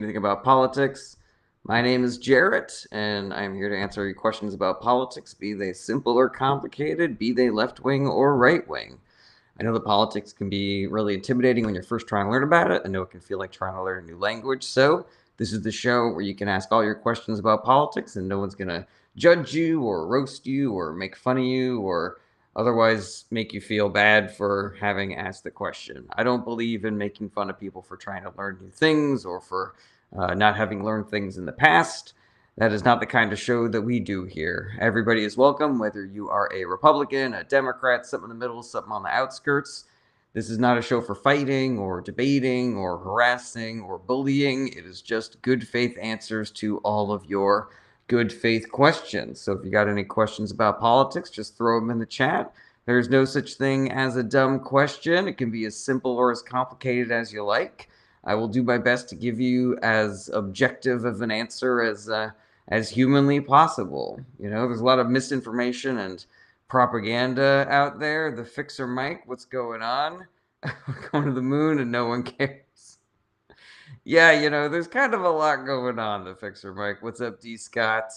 Anything about politics. My name is Jarrett, and I'm here to answer your questions about politics, be they simple or complicated, be they left wing or right wing. I know that politics can be really intimidating when you're first trying to learn about it. I know it can feel like trying to learn a new language. So, this is the show where you can ask all your questions about politics, and no one's going to judge you or roast you or make fun of you or otherwise make you feel bad for having asked the question. I don't believe in making fun of people for trying to learn new things or for not having learned things in the past. That is not the kind of show that we do here. Everybody is welcome, whether you are a Republican, a Democrat, something in the middle, something on the outskirts. This is not a show for fighting or debating or harassing or bullying. It is just good faith answers to all of your good faith questions. So if you got any questions about politics, just throw them in the chat. There's no such thing as a dumb question. It can be as simple or as complicated as you like. I will do my best to give you as objective of an answer as humanly possible. You know, there's a lot of misinformation and propaganda out there. The Fixer Mike, what's going on? We're going to the moon and no one cares. Yeah, there's kind of a lot going on, the Fixer Mike. What's up, D. Scott?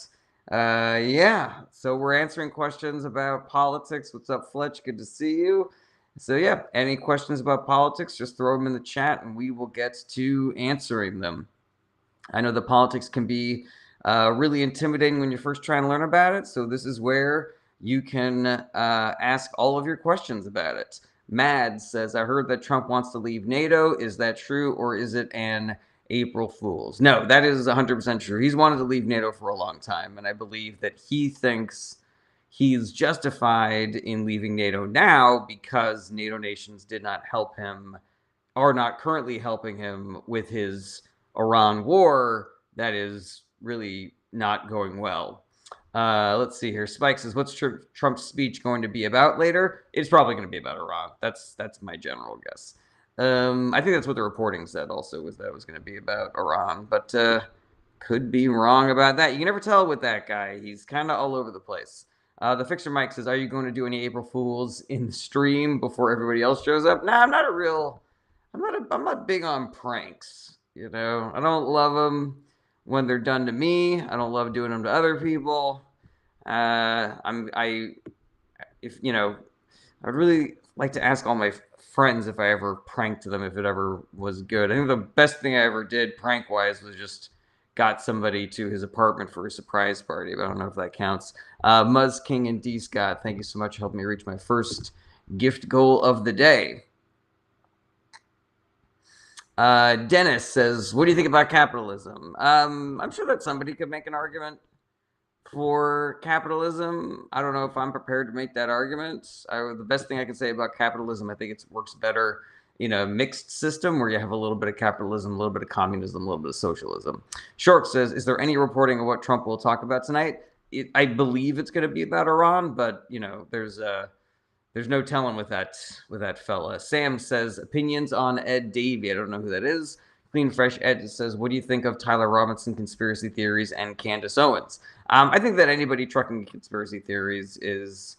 Yeah, so we're answering questions about politics. What's up, Fletch? Good to see you. So, yeah, any questions about politics, just throw them in the chat and we will get to answering them. I know that politics can be really intimidating when you're first trying to learn about it. So, this is where you can ask all of your questions about it. Mad says, I heard that Trump wants to leave NATO. Is that true, or is it an April Fool's? No, that is 100% true. He's wanted to leave NATO for a long time, and I believe that he thinks he's justified in leaving NATO now because NATO nations did not help him, are not currently helping him with his Iran war that is really not going well. Let's see here. Spike says, "What's Trump's speech going to be about later?" It's probably going to be about Iran. That's my general guess. I think that's what the reporting said. Also, was that it was going to be about Iran, but could be wrong about that. You can never tell with that guy. He's kind of all over the place. The Fixer Mike says, "Are you going to do any April Fools in the stream before everybody else shows up?" Nah, I'm not a real. I'm not big on pranks. I don't love them when they're done to me. I don't love doing them to other people. I'd really like to ask all my friends if I ever pranked them, if it ever was good. I think the best thing I ever did prank wise was just got somebody to his apartment for a surprise party, but I don't know if that counts. Muzz King and D Scott, thank you so much for helping me reach my first gift goal of the day. Dennis says, what do you think about capitalism? I'm sure that somebody could make an argument for capitalism. I don't know if I'm prepared to make that argument. The best thing I can say about capitalism, I think it works better in a mixed system where you have a little bit of capitalism, a little bit of communism, a little bit of socialism. Short says, is there any reporting of what Trump will talk about tonight? I believe it's going to be about Iran, but there's no telling with that fella. Sam says, opinions on Ed Davey. I don't know who that is. Clean Fresh Ed says, what do you think of Tyler Robinson conspiracy theories and Candace Owens? I think that anybody trucking conspiracy theories is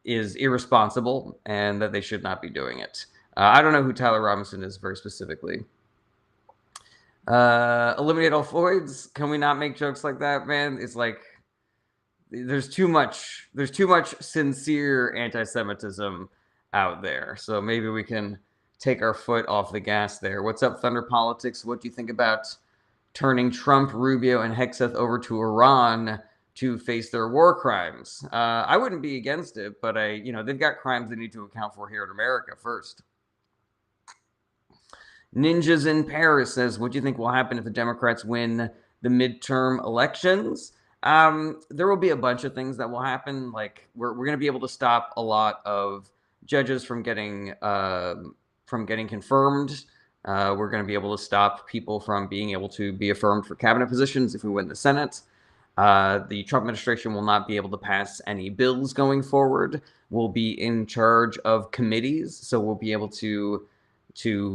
irresponsible and that they should not be doing it. I don't know who Tyler Robinson is very specifically. Eliminate all Floyds. Can we not make jokes like that, man? It's like there's too much sincere anti-Semitism out there. So maybe we can take our foot off the gas there. What's up, Thunder Politics? What do you think about turning Trump, Rubio, and Hegseth over to Iran to face their war crimes? I wouldn't be against it, but they've got crimes they need to account for here in America first. Ninjas in Paris says, what do you think will happen if the Democrats win the midterm elections? There will be a bunch of things that will happen. Like we're going to be able to stop a lot of judges from getting confirmed. We're going to be able to stop people from being able to be affirmed for cabinet positions if we win the Senate. The Trump administration will not be able to pass any bills going forward. We'll be in charge of committees, so we'll be able to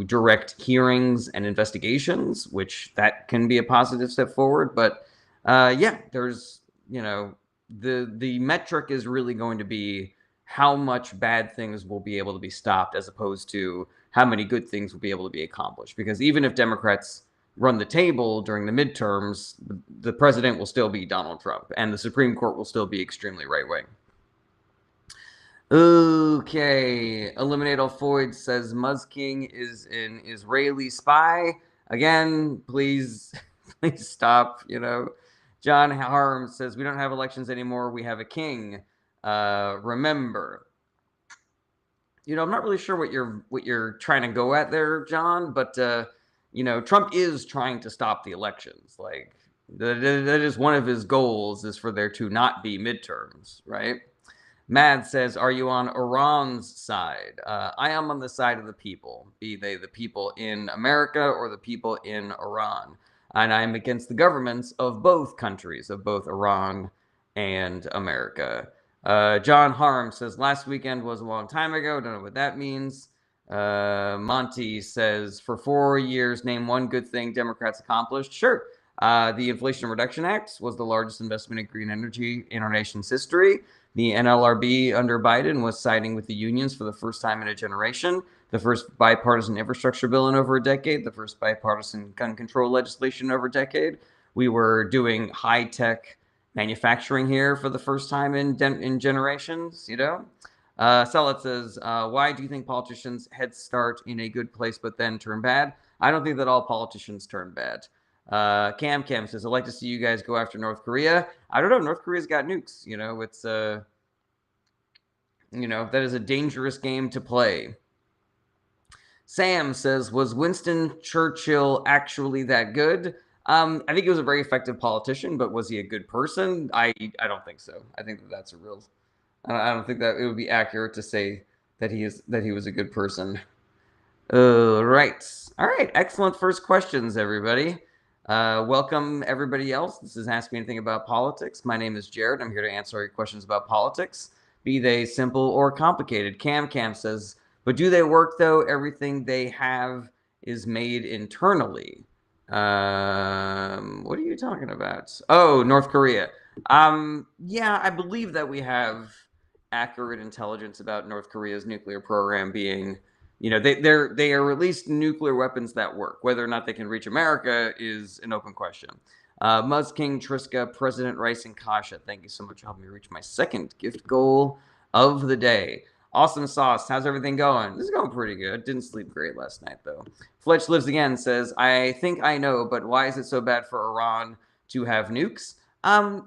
direct hearings and investigations, which that can be a positive step forward. But there's the metric is really going to be how much bad things will be able to be stopped as opposed to how many good things will be able to be accomplished. Because even if Democrats run the table during the midterms, the president will still be Donald Trump, and the Supreme Court will still be extremely right-wing. Okay, Eliminate All Foyd says Muzking is an Israeli spy. Again, please, please stop. John Harm says we don't have elections anymore. We have a king. Remember. I'm not really sure what you're trying to go at there, John. But Trump is trying to stop the elections. Like that is one of his goals, is for there to not be midterms, right? Mad says, are you on Iran's side? I am on the side of the people, be they the people in America or the people in Iran. And I'm against the governments of both countries, of both Iran and America. John Harm says, last weekend was a long time ago. Don't know what that means. Monty says, for 4 years, name one good thing Democrats accomplished. Sure. The Inflation Reduction Act was the largest investment in green energy in our nation's history. The NLRB under Biden was siding with the unions for the first time in a generation. The first bipartisan infrastructure bill in over a decade. The first bipartisan gun control legislation in over a decade. We were doing high-tech manufacturing here for the first time in generations, Salat says, why do you think politicians head start in a good place but then turn bad? I don't think that all politicians turn bad. Cam says, I'd like to see you guys go after North Korea. I don't know. North Korea's got nukes. It's that is a dangerous game to play. Sam says, was Winston Churchill actually that good? I think he was a very effective politician, but was he a good person? I don't think so. I think that's a real. I don't think that it would be accurate to say that he was a good person. Right. All right. Excellent first questions, everybody. Welcome, everybody else. This is Ask Me Anything About Politics. My name is Jared. I'm here to answer your questions about politics, be they simple or complicated. Cam says, but do they work, though? Everything they have is made internally. What are you talking about? Oh, North Korea. Yeah, I believe that we have accurate intelligence about North Korea's nuclear program being, they are released nuclear weapons that work. Whether or not they can reach America is an open question. Muzz King, Triska, President Rice, and Kasha, thank you so much for helping me reach my second gift goal of the day. Awesome Sauce, how's everything going? This is going pretty good. Didn't sleep great last night, though. Fletch Lives Again says, I think I know, but why is it so bad for Iran to have nukes?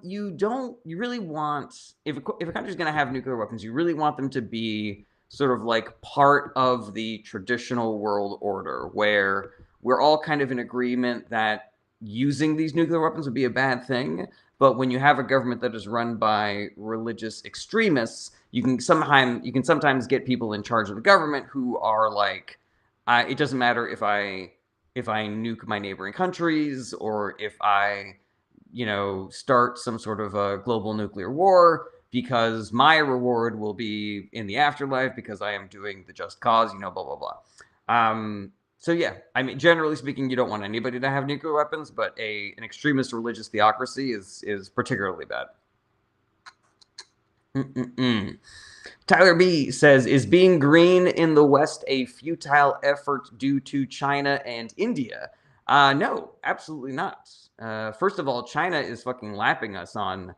You really want, if a country's going to have nuclear weapons, you really want them to be sort of like part of the traditional world order, where we're all kind of in agreement that using these nuclear weapons would be a bad thing. But when you have a government that is run by religious extremists, you can sometimes get people in charge of the government who are like, it doesn't matter if I nuke my neighboring countries, or if I start some sort of a global nuclear war, because my reward will be in the afterlife because I am doing the just cause, blah, blah, blah. So yeah, I mean, generally speaking, you don't want anybody to have nuclear weapons, but an extremist religious theocracy is particularly bad. Tyler B says, is being green in the West a futile effort due to China and India? No, absolutely not. First of all, China is fucking lapping us on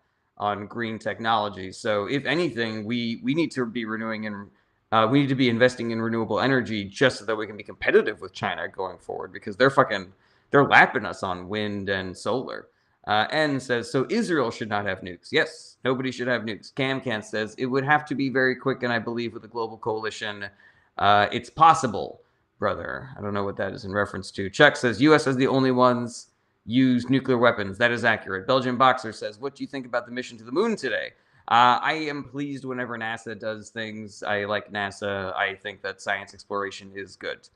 green technology. So if anything, we need to be we need to be investing in renewable energy just so that we can be competitive with China going forward, because they're lapping us on wind and solar. N says, so Israel should not have nukes. Yes, nobody should have nukes. Cam says, it would have to be very quick, and I believe with a global coalition, it's possible, brother. I don't know what that is in reference to. Chuck says, U.S. is the only ones use nuclear weapons. That is accurate. Belgian Boxer says, what do you think about the mission to the moon today? I am pleased whenever NASA does things. I like NASA. I think that science exploration is good.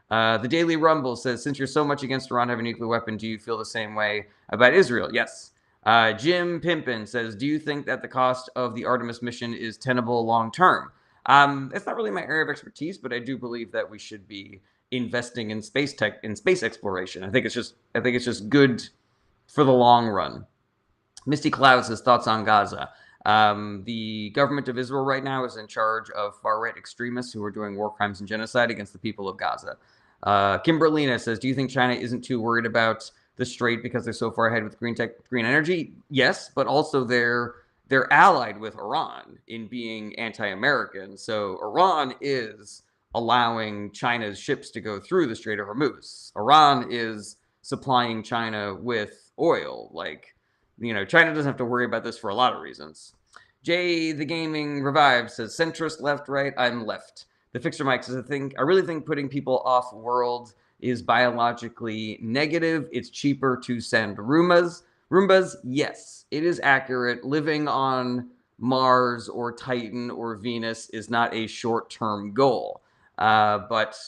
The Daily Rumble says, since you're so much against Iran having a nuclear weapon, do you feel the same way about Israel? Yes. Jim Pimpin says, do you think that the cost of the Artemis mission is tenable long term? It's not really my area of expertise, but I do believe that we should be investing in space tech, in space exploration. I think it's just good for the long run. Misty Cloud says, thoughts on Gaza. The government of Israel right now is in charge of far-right extremists who are doing war crimes and genocide against the people of Gaza. Kimberlina says, do you think China isn't too worried about the strait because they're so far ahead with green energy? Yes, but also they're allied with Iran in being anti-American. So Iran is allowing China's ships to go through the Strait of Hormuz. Iran is supplying China with oil. Like, China doesn't have to worry about this for a lot of reasons. Jay the Gaming Revive says, centrist, left, right, I'm left. The Fixer Mike says, I really think putting people off world is biologically negative. It's cheaper to send Roombas, yes, it is accurate. Living on Mars or Titan or Venus is not a short-term goal. But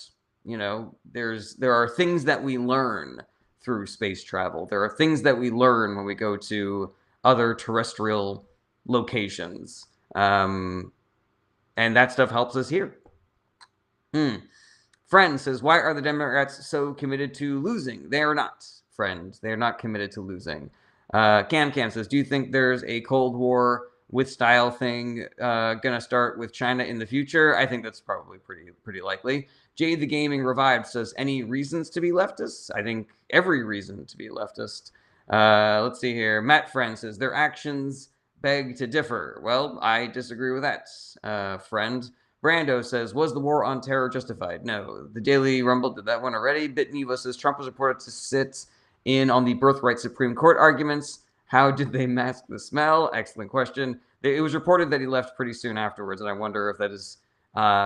there are things that we learn through space travel. There are things that we learn when we go to other terrestrial locations, and that stuff helps us here. Friend says, why are the Democrats so committed to losing? They are not, friend. They are not committed to losing. Cam says, do you think there's a Cold War with style thing gonna start with China in the future? I think that's probably pretty likely. Jade the Gaming Revived says, any reasons to be leftist? I think every reason to be leftist. Let's see here. Matt Friend says, their actions beg to differ. Well, I disagree with that, friend. Brando says, was the war on terror justified? No. The Daily Rumble did that one already. BitNevo says, Trump was reported to sit in on the birthright Supreme Court arguments. How did they mask the smell? Excellent question. It was reported that he left pretty soon afterwards, and I wonder if that is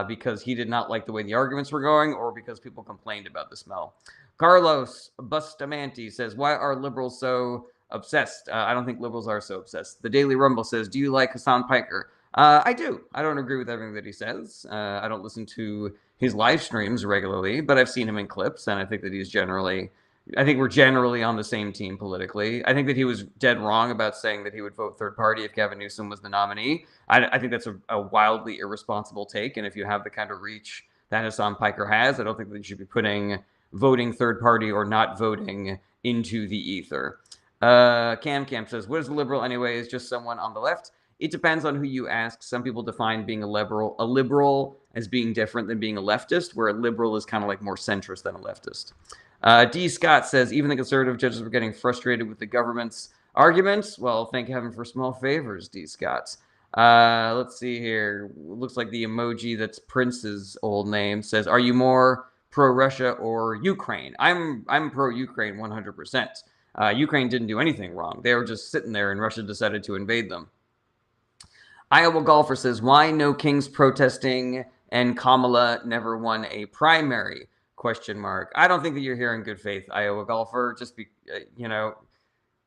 because he did not like the way the arguments were going or because people complained about the smell. Carlos Bustamante says, why are liberals so obsessed? I don't think liberals are so obsessed. The Daily Rumble says, do you like Hassan Piker? I do. I don't agree with everything that he says. I don't listen to his live streams regularly, but I've seen him in clips, and I think that I think we're generally on the same team politically. I think that he was dead wrong about saying that he would vote third party if Gavin Newsom was the nominee. I think that's a wildly irresponsible take, and if you have the kind of reach that Hassan Piker has, I don't think that you should be putting voting third party or not voting into the ether. Cam says, what is a liberal anyway? Is just someone on the left? It depends on who you ask. Some people define being a liberal as being different than being a leftist, where a liberal is kind of like more centrist than a leftist. D. Scott says, even the conservative judges were getting frustrated with the government's arguments. Well, thank heaven for small favors, D. Scott. Let's see here. Looks like the emoji that's Prince's old name says, are you more pro-Russia or Ukraine? I'm pro-Ukraine 100%. Ukraine didn't do anything wrong. They were just sitting there and Russia decided to invade them. Iowa Golfer says, why no Kings protesting and Kamala never won a primary? ? I don't think that you're here in good faith, Iowa Golfer. Just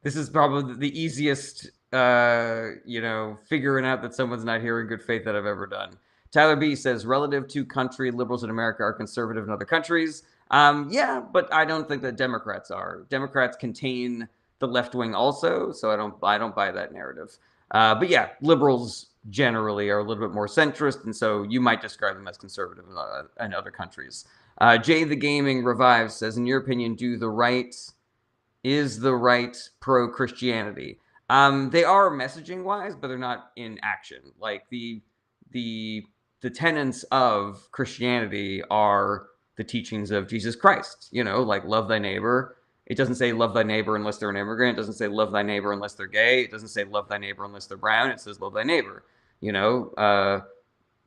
this is probably the easiest, figuring out that someone's not here in good faith that I've ever done. Tyler B says, relative to country, liberals in America are conservative in other countries. Yeah, but I don't think that Democrats are. Democrats contain the left wing also, so I don't buy that narrative. But yeah, liberals generally are a little bit more centrist, and so you might describe them as conservative in other countries. Jay the Gaming Revives says, in your opinion, is the right pro-Christianity? They are messaging-wise, but they're not in action. Like the tenets of Christianity are the teachings of Jesus Christ. Like love thy neighbor. It doesn't say love thy neighbor unless they're an immigrant. It doesn't say love thy neighbor unless they're gay. It doesn't say love thy neighbor unless they're brown. It says love thy neighbor.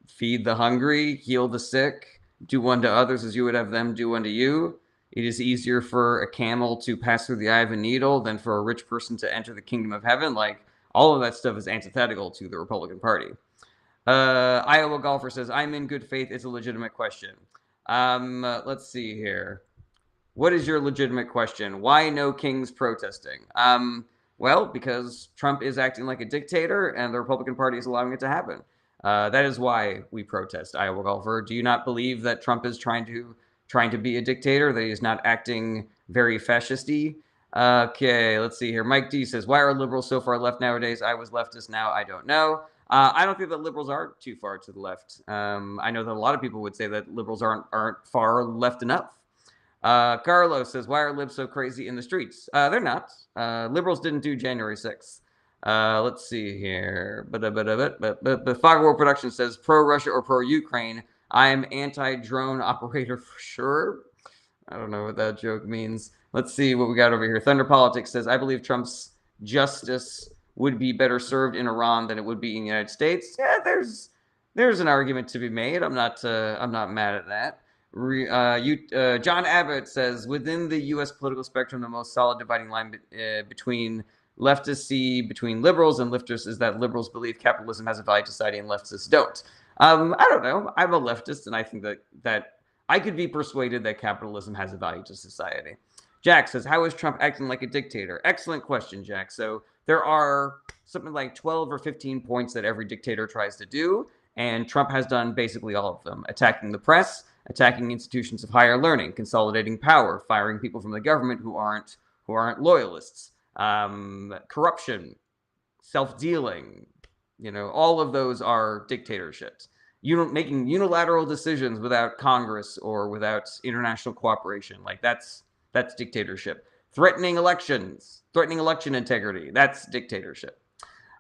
Feed the hungry, heal the sick, do unto others as you would have them do unto you. It is easier for a camel to pass through the eye of a needle than for a rich person to enter the kingdom of heaven. Like, all of that stuff is antithetical to the Republican Party. Iowa Golfer says, I'm in good faith. It's a legitimate question. Let's see here. What is your legitimate question? Why no Kings protesting? Well, because Trump is acting like a dictator and the Republican Party is allowing it to happen. That is why we protest, Iowa Golfer. Do you not believe that Trump is trying to be a dictator, that he's not acting very fascisty? Okay, let's see here. Mike D says, why are liberals so far left nowadays? I was leftist, now I don't know. I don't think that liberals are too far to the left. I know that a lot of people would say that liberals aren't far left enough. Carlos says, why are libs so crazy in the streets? They're not. Liberals didn't do January 6th. Let's see here. But Fogworld Production says, pro-Russia or pro-Ukraine? I'm anti-drone operator for sure. I don't know what that joke means. Let's see what we got over here. Thunder Politics says, I believe Trump's justice would be better served in Iran than it would be in the United States. Yeah, there's an argument to be made. I'm not mad at that. John Abbott says, within the U.S. political spectrum, the most solid dividing line between leftists see between liberals and leftists is that liberals believe capitalism has a value to society and leftists don't. I don't know. I'm a leftist, and I think that I could be persuaded that capitalism has a value to society. Jack says, how is Trump acting like a dictator? Excellent question, Jack. So there are something like 12 or 15 points that every dictator tries to do, and Trump has done basically all of them. Attacking the press, attacking institutions of higher learning, consolidating power, firing people from the government who aren't loyalists, corruption, self-dealing. All of those are dictatorships. Making unilateral decisions without Congress or without international cooperation, like that's dictatorship. Threatening elections, threatening election integrity, that's dictatorship.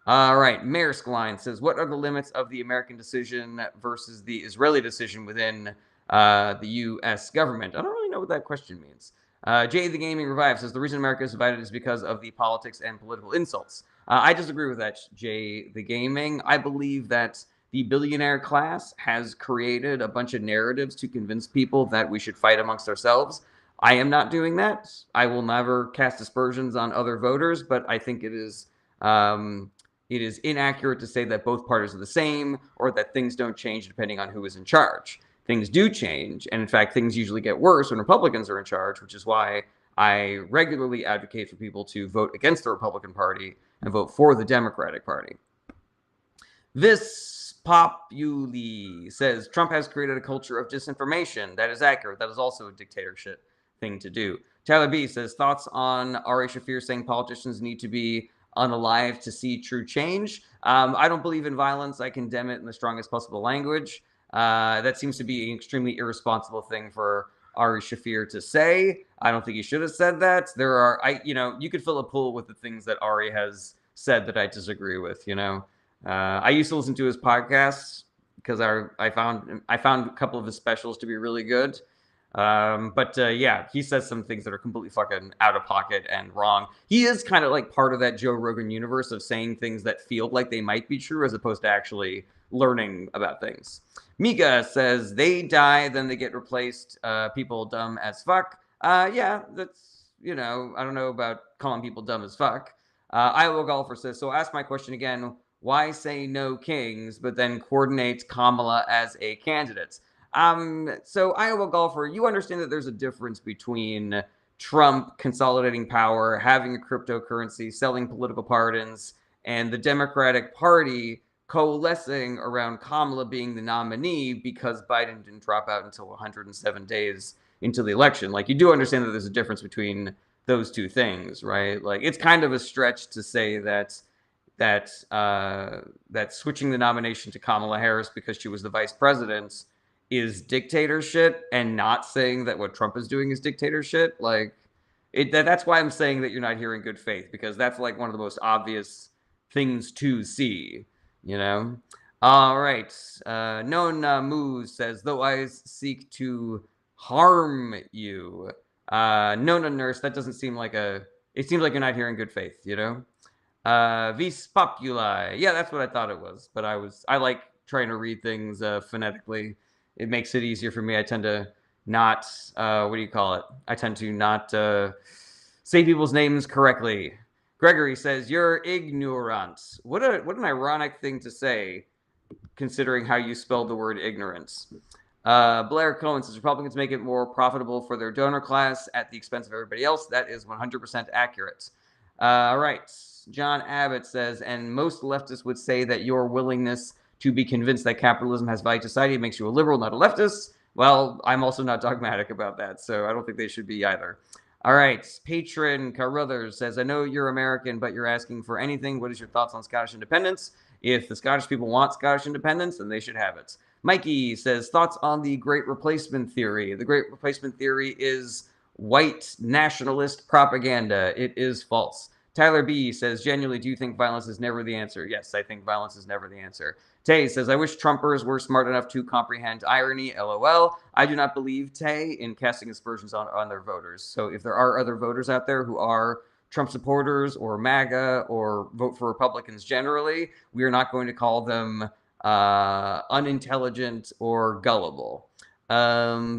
All right, Maersk Line says, what are the limits of the American decision versus the Israeli decision within the U.S. government? I don't really know what that question means. Jay the Gaming Revive says, the reason America is divided is because of the politics and political insults. I disagree with that, Jay the Gaming. I believe that the billionaire class has created a bunch of narratives to convince people that we should fight amongst ourselves. I am not doing that. I will never cast aspersions on other voters, but I think it is inaccurate to say that both parties are the same or that things don't change depending on who is in charge. Things do change, and in fact, things usually get worse when Republicans are in charge, which is why I regularly advocate for people to vote against the Republican Party and vote for the Democratic Party. This Populi says, Trump has created a culture of disinformation. That is accurate. That is also a dictatorship thing to do. Tyler B says, thoughts on Ari Shaffir saying politicians need to be unalive to see true change? I don't believe in violence. I condemn it in the strongest possible language. That seems to be an extremely irresponsible thing for Ari Shaffir to say. I don't think he should have said that. You could fill a pool with the things that Ari has said that I disagree with. I used to listen to his podcasts because I found a couple of his specials to be really good. Yeah, he says some things that are completely fucking out of pocket and wrong. He is kind of like part of that Joe Rogan universe of saying things that feel like they might be true as opposed to actually learning about things. Mika says, they die, then they get replaced. People dumb as fuck. Yeah, that's, I don't know about calling people dumb as fuck. Iowa Golfer says, so ask my question again. Why say no kings, but then coordinate Kamala as a candidate? So Iowa Golfer, you understand that there's a difference between Trump consolidating power, having a cryptocurrency, selling political pardons, and the Democratic Party coalescing around Kamala being the nominee because Biden didn't drop out until 107 days into the election. Like, you do understand that there's a difference between those two things, right? Like, it's kind of a stretch to say that switching the nomination to Kamala Harris because she was the vice president is dictatorship, and not saying that what Trump is doing is dictatorship. Like, that's why I'm saying that you're not hearing good faith, because that's like one of the most obvious things to see. All right. Known Moose says, though I seek to harm you. Nona Nurse, that doesn't seem like it seems like you're not hearing good faith, Vis Populi. Yeah, that's what I thought it was. But I like trying to read things phonetically. It makes it easier for me. I tend to not, I tend to not say people's names correctly. Gregory says, you're ignorant. What an ironic thing to say, considering how you spelled the word ignorance. Blair Cohen says, Republicans make it more profitable for their donor class at the expense of everybody else. That is 100% accurate. All right. John Abbott says, and most leftists would say that your willingness to be convinced that capitalism has value to society makes you a liberal, not a leftist. Well, I'm also not dogmatic about that, so I don't think they should be either. All right, Patron Carruthers says, I know you're American, but you're asking for anything. What is your thoughts on Scottish independence? If the Scottish people want Scottish independence, then they should have it. Mikey says, thoughts on the Great Replacement theory. The Great Replacement theory is white nationalist propaganda. It is false. Tyler B says, genuinely, do you think violence is never the answer? Yes, I think violence is never the answer. Tay says, I wish Trumpers were smart enough to comprehend irony. LOL. I do not believe Tay in casting aspersions on their voters. So if there are other voters out there who are Trump supporters or MAGA or vote for Republicans generally, we are not going to call them unintelligent or gullible. No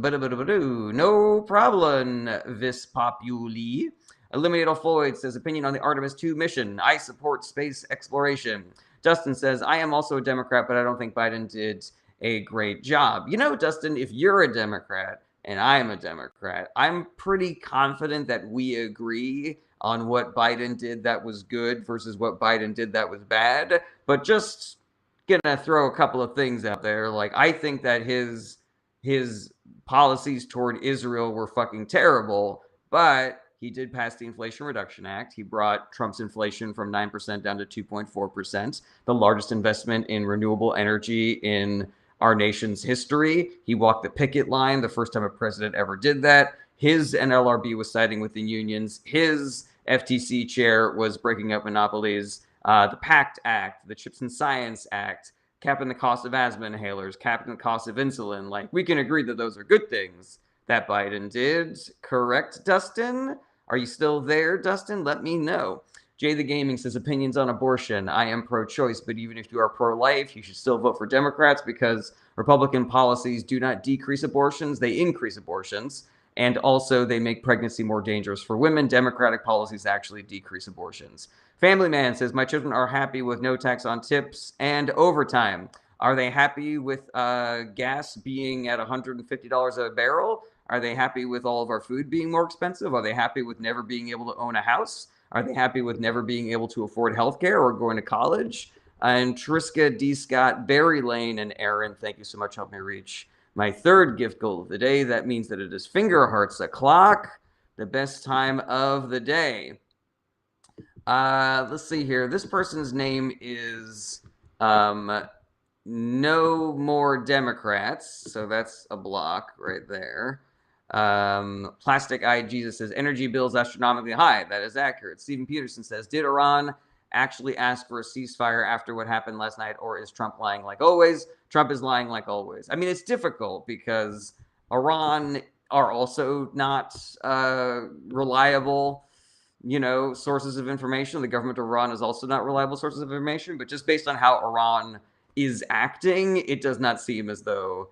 problem, Vis Populi. Eliminator Floyd says, opinion on the Artemis 2 mission. I support space exploration. Dustin says, I am also a Democrat, but I don't think Biden did a great job. You know, Dustin, if you're a Democrat and I'm a Democrat, I'm pretty confident that we agree on what Biden did that was good versus what Biden did that was bad. But just gonna throw a couple of things out there. Like, I think that his policies toward Israel were fucking terrible, but he did pass the Inflation Reduction Act. He brought Trump's inflation from 9% down to 2.4%, the largest investment in renewable energy in our nation's history. He walked the picket line, the first time a president ever did that. His NLRB was siding with the unions. His FTC chair was breaking up monopolies. The PACT Act, the Chips and Science Act, capping the cost of asthma inhalers, capping the cost of insulin. Like, we can agree that those are good things that Biden did. Correct, Dustin? Are you still there, Dustin? Let me know. Jay the Gaming says, opinions on abortion. I am pro-choice, but even if you are pro-life, you should still vote for Democrats because Republican policies do not decrease abortions, they increase abortions. And also, they make pregnancy more dangerous for women. Democratic policies actually decrease abortions. Family Man says, my children are happy with no tax on tips and overtime. Are they happy with gas being at $150 a barrel? Are they happy with all of our food being more expensive? Are they happy with never being able to own a house? Are they happy with never being able to afford healthcare or going to college? And Triska, D. Scott, Barry Lane, and Aaron, thank you so much. Help me reach my third gift goal of the day. That means that it is finger hearts o'clock, the best time of the day. Let's see here. This person's name is No More Democrats. So that's a block right there. Plastic Eye Jesus says energy bills astronomically high. That is accurate. Stephen Peterson says, did Iran actually ask for a ceasefire after what happened last night, or is Trump lying like always? Trump is lying like always. I mean, it's difficult because Iran are also not reliable, sources of information. The government of Iran is also not reliable sources of information, but just based on how Iran is acting, it does not seem as though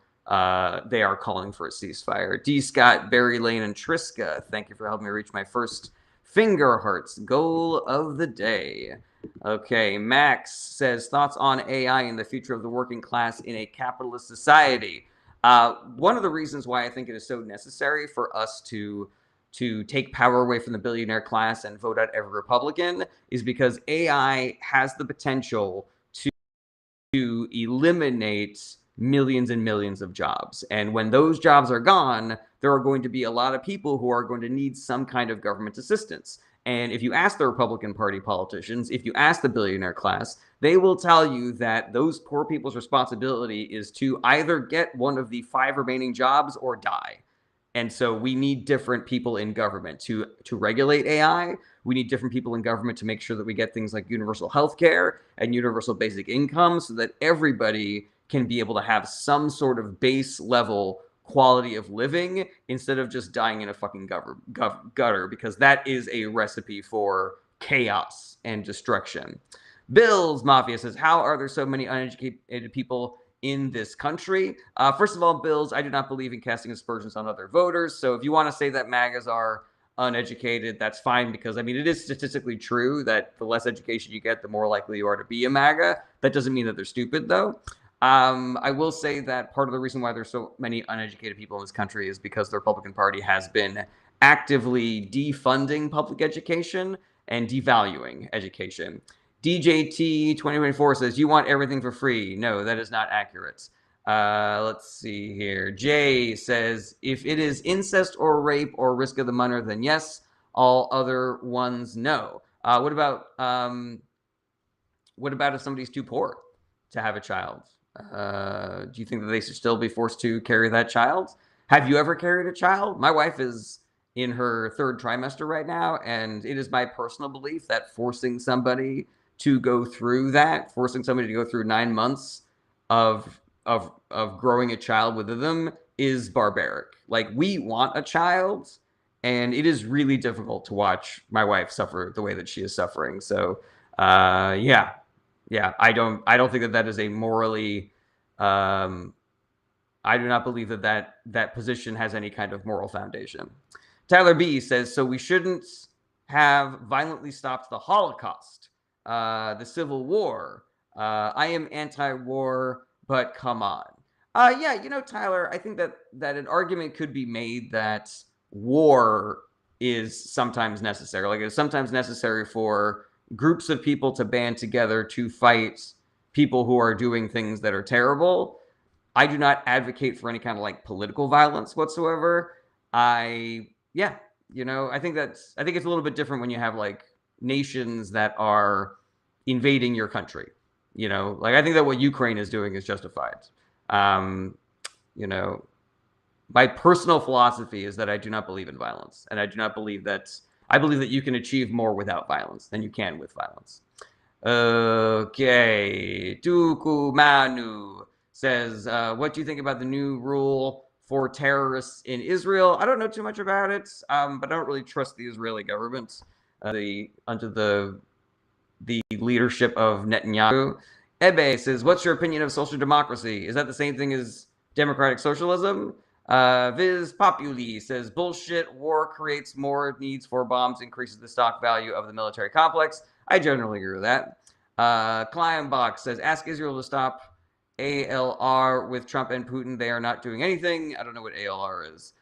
they are calling for a ceasefire. D. Scott, Barry Lane, and Triska, thank you for helping me reach my first finger hearts goal of the day. Okay, Max says, thoughts on AI and the future of the working class in a capitalist society. One of the reasons why I think it is so necessary for us to take power away from the billionaire class and vote out every Republican is because AI has the potential to eliminate millions and millions of jobs. And when those jobs are gone, there are going to be a lot of people who are going to need some kind of government assistance. And if you ask the Republican Party politicians, if you ask the billionaire class, they will tell you that those poor people's responsibility is to either get one of the 5 remaining jobs or die. And so we need different people in government to regulate AI. We need different people in government to make sure that we get things like universal health care and universal basic income so that everybody can be able to have some sort of base level quality of living instead of just dying in a fucking gutter, because that is a recipe for chaos and destruction. Bill's Mafia says, how are there so many uneducated people in this country? First of all, Bills, I do not believe in casting aspersions on other voters. So if you want to say that MAGAs are uneducated, that's fine, because I mean, it is statistically true that the less education you get, the more likely you are to be a MAGA. That doesn't mean that they're stupid, though. I will say that part of the reason why there's so many uneducated people in this country is because the Republican Party has been actively defunding public education and devaluing education. DJT 2024 says, you want everything for free. No, that is not accurate. Let's see here. Jay says, if it is incest or rape or risk of the munner, then yes. All other ones, no. What about if somebody's too poor to have a child? Do you think that they should still be forced to carry that child? Have you ever carried a child? My wife is in her 3rd trimester right now, and it is my personal belief that forcing somebody to go through 9 months of growing a child within them is barbaric. Like, we want a child, and it is really difficult to watch my wife suffer the way that she is suffering. So, yeah, I don't think that that is a morally. I do not believe that position has any kind of moral foundation. Tyler B says, so we shouldn't have violently stopped the Holocaust, the Civil War. I am anti-war, but come on. Yeah, Tyler, I think that an argument could be made that war is sometimes necessary. Like, it's sometimes necessary for groups of people to band together to fight people who are doing things that are terrible. I do not advocate for any kind of like political violence whatsoever. Yeah, I think it's a little bit different when you have like nations that are invading your country. Like, I think that what Ukraine is doing is justified. Um, you know, my personal philosophy is that I do not believe in violence, and I believe that you can achieve more without violence than you can with violence. Okay, Tukumanu says, what do you think about the new rule for terrorists in Israel? I don't know too much about it, but I don't really trust the Israeli government under the leadership of Netanyahu. Ebe says, what's your opinion of social democracy? Is that the same thing as democratic socialism? Viz Populi says, bullshit. War creates more needs for bombs, increases the stock value of the military complex. I generally agree with that. Kleinbach says, ask Israel to stop ALR with Trump and Putin. They are not doing anything. I don't know what ALR is.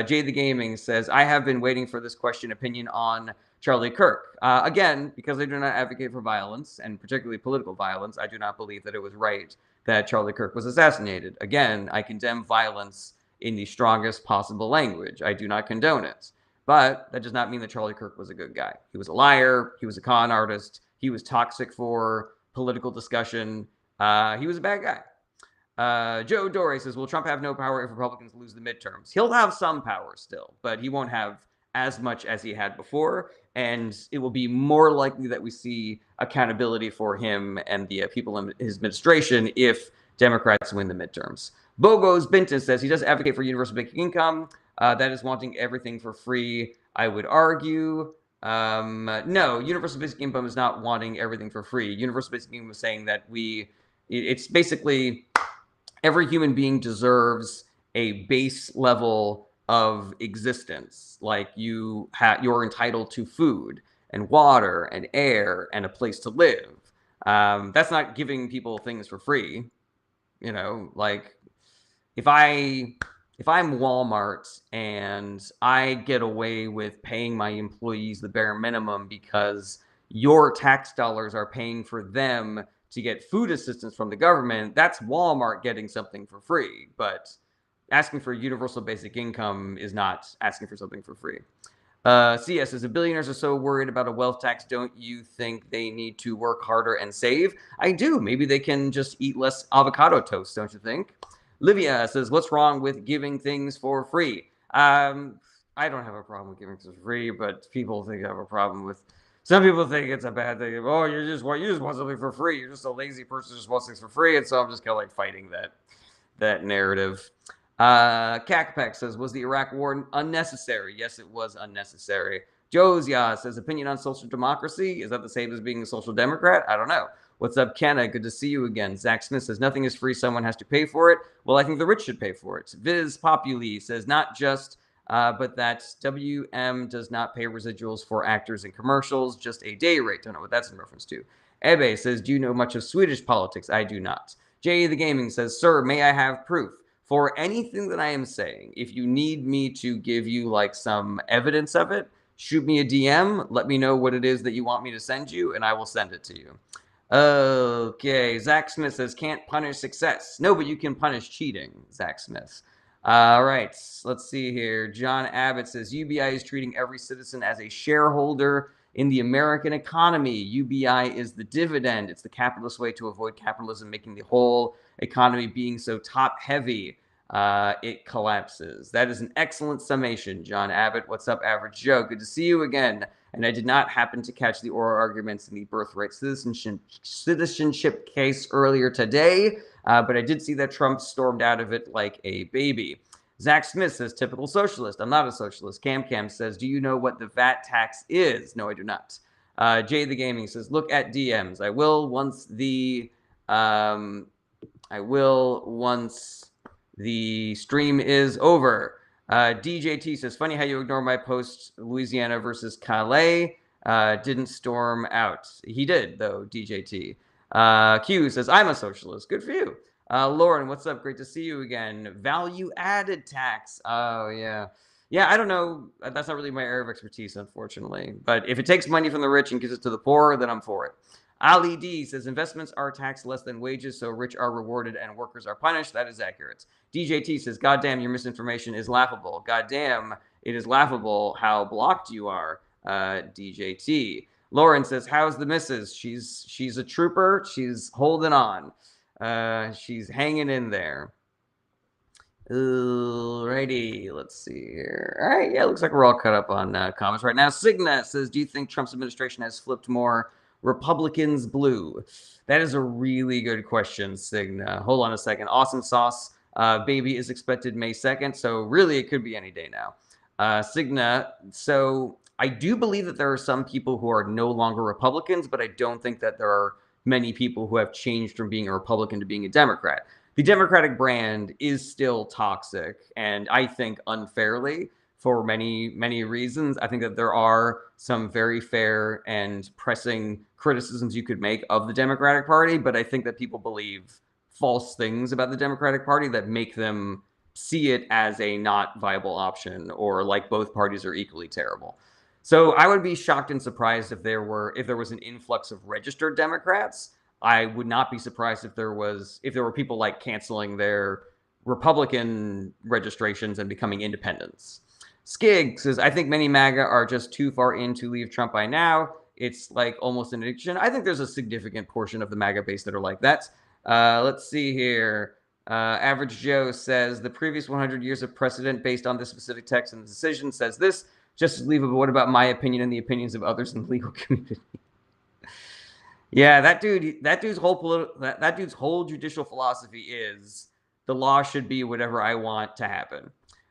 Jay the Gaming says, I have been waiting for this opinion on Charlie Kirk. Again, because I do not advocate for violence, and particularly political violence, I do not believe that it was right that Charlie Kirk was assassinated. Again, I condemn violence in the strongest possible language. I do not condone it. But that does not mean that Charlie Kirk was a good guy. He was a liar. He was a con artist. He was toxic for political discussion. He was a bad guy. Joe Dore says, will Trump have no power if Republicans lose the midterms? He'll have some power still, but he won't have as much as he had before, and it will be more likely that we see accountability for him and the people in his administration if Democrats win the midterms. Bogos Benton says he does advocate for universal basic income. That is wanting everything for free, I would argue. No, universal basic income is not wanting everything for free. Universal basic income is saying that it's basically every human being deserves a base level of existence. Like, you're entitled to food and water and air and a place to live. That's not giving people things for free. Like, if I'm Walmart and I get away with paying my employees the bare minimum because your tax dollars are paying for them to get food assistance from the government, that's Walmart getting something for free. But asking for universal basic income is not asking for something for free. CS says, the billionaires are so worried about a wealth tax. Don't you think they need to work harder and save? I do. Maybe they can just eat less avocado toast, don't you think? Livia says, what's wrong with giving things for free? I don't have a problem with giving things for free, but people think I have a problem with. Some people think it's a bad thing. Oh, you just want something for free. You're just a lazy person who just wants things for free, and so I'm just kind of like fighting that narrative. Kakapek says, was the Iraq war unnecessary? Yes, it was unnecessary. Josiah says, opinion on social democracy? Is that the same as being a social democrat? I don't know. What's up, Kenna? Good to see you again. Zach Smith says, nothing is free. Someone has to pay for it. Well, I think the rich should pay for it. Viz Populi says, not just, but that WM does not pay residuals for actors in commercials, just a day rate. Don't know what that's in reference to. Ebe says, do you know much of Swedish politics? I do not. Jay the Gaming says, sir, may I have proof? For anything that I am saying, if you need me to give you like some evidence of it, shoot me a DM. Let me know what it is that you want me to send you, and I will send it to you. Okay, Zach Smith says, can't punish success. No, but you can punish cheating, Zach Smith. All right, let's see here. John Abbott says, UBI is treating every citizen as a shareholder in the American economy. UBI is the dividend. It's the capitalist way to avoid capitalism, making the whole economy being so top-heavy. It collapses. That is an excellent summation, John Abbott. What's up, Average Joe? Good to see you again. and I did not happen to catch the oral arguments in the birthright citizenship case earlier today, but I did see that Trump stormed out of it like a baby. Zach Smith says, typical socialist. I'm not a socialist. Cam says, do you know what the VAT tax is? No, I do not. Jay the Gaming says, look at DMs. I will once the stream is over. DJT says, funny how you ignore my post Louisiana versus Calais. Didn't storm out. He did, though, DJT. Q says, I'm a socialist. Good for you. Lauren, what's up? Great to see you again. Value-added tax. Oh, yeah. Yeah, I don't know. That's not really my area of expertise, unfortunately. But if it takes money from the rich and gives it to the poor, then I'm for it. Ali D says, investments are taxed less than wages, so rich are rewarded and workers are punished. That is accurate. DJT says, goddamn, your misinformation is laughable. Goddamn, it is laughable how blocked you are, DJT. Lauren says, how's the missus? She's a trooper. She's holding on. She's hanging in there. Alrighty, let's see here. All right, yeah, looks like we're all caught up on comments right now. Signa says, do you think Trump's administration has flipped more Republicans blue? That is a really good question, Signa. Hold on a second. Awesome Sauce, baby is expected May 2nd, so really it could be any day now. Signa, so I do believe that there are some people who are no longer Republicans, but I don't think that there are many people who have changed from being a Republican to being a Democrat. The Democratic brand is still toxic, and I think unfairly for many, many reasons. I think that there are some very fair and pressing criticisms you could make of the Democratic Party, but I think that people believe false things about the Democratic Party that make them see it as a not viable option, or like both parties are equally terrible. So I would be shocked and surprised if there was an influx of registered Democrats. I would not be surprised if there were people like canceling their Republican registrations and becoming independents. Skig says, I think many MAGA are just too far in to leave Trump by now. It's like almost an addiction. I think there's a significant portion of the MAGA base that are like that. Let's see here. Average Joe says, the previous 100 years of precedent based on this specific text and the decision says this. Just as leave, but what about my opinion and the opinions of others in the legal community? Yeah, that dude's whole judicial philosophy is the law should be whatever I want to happen.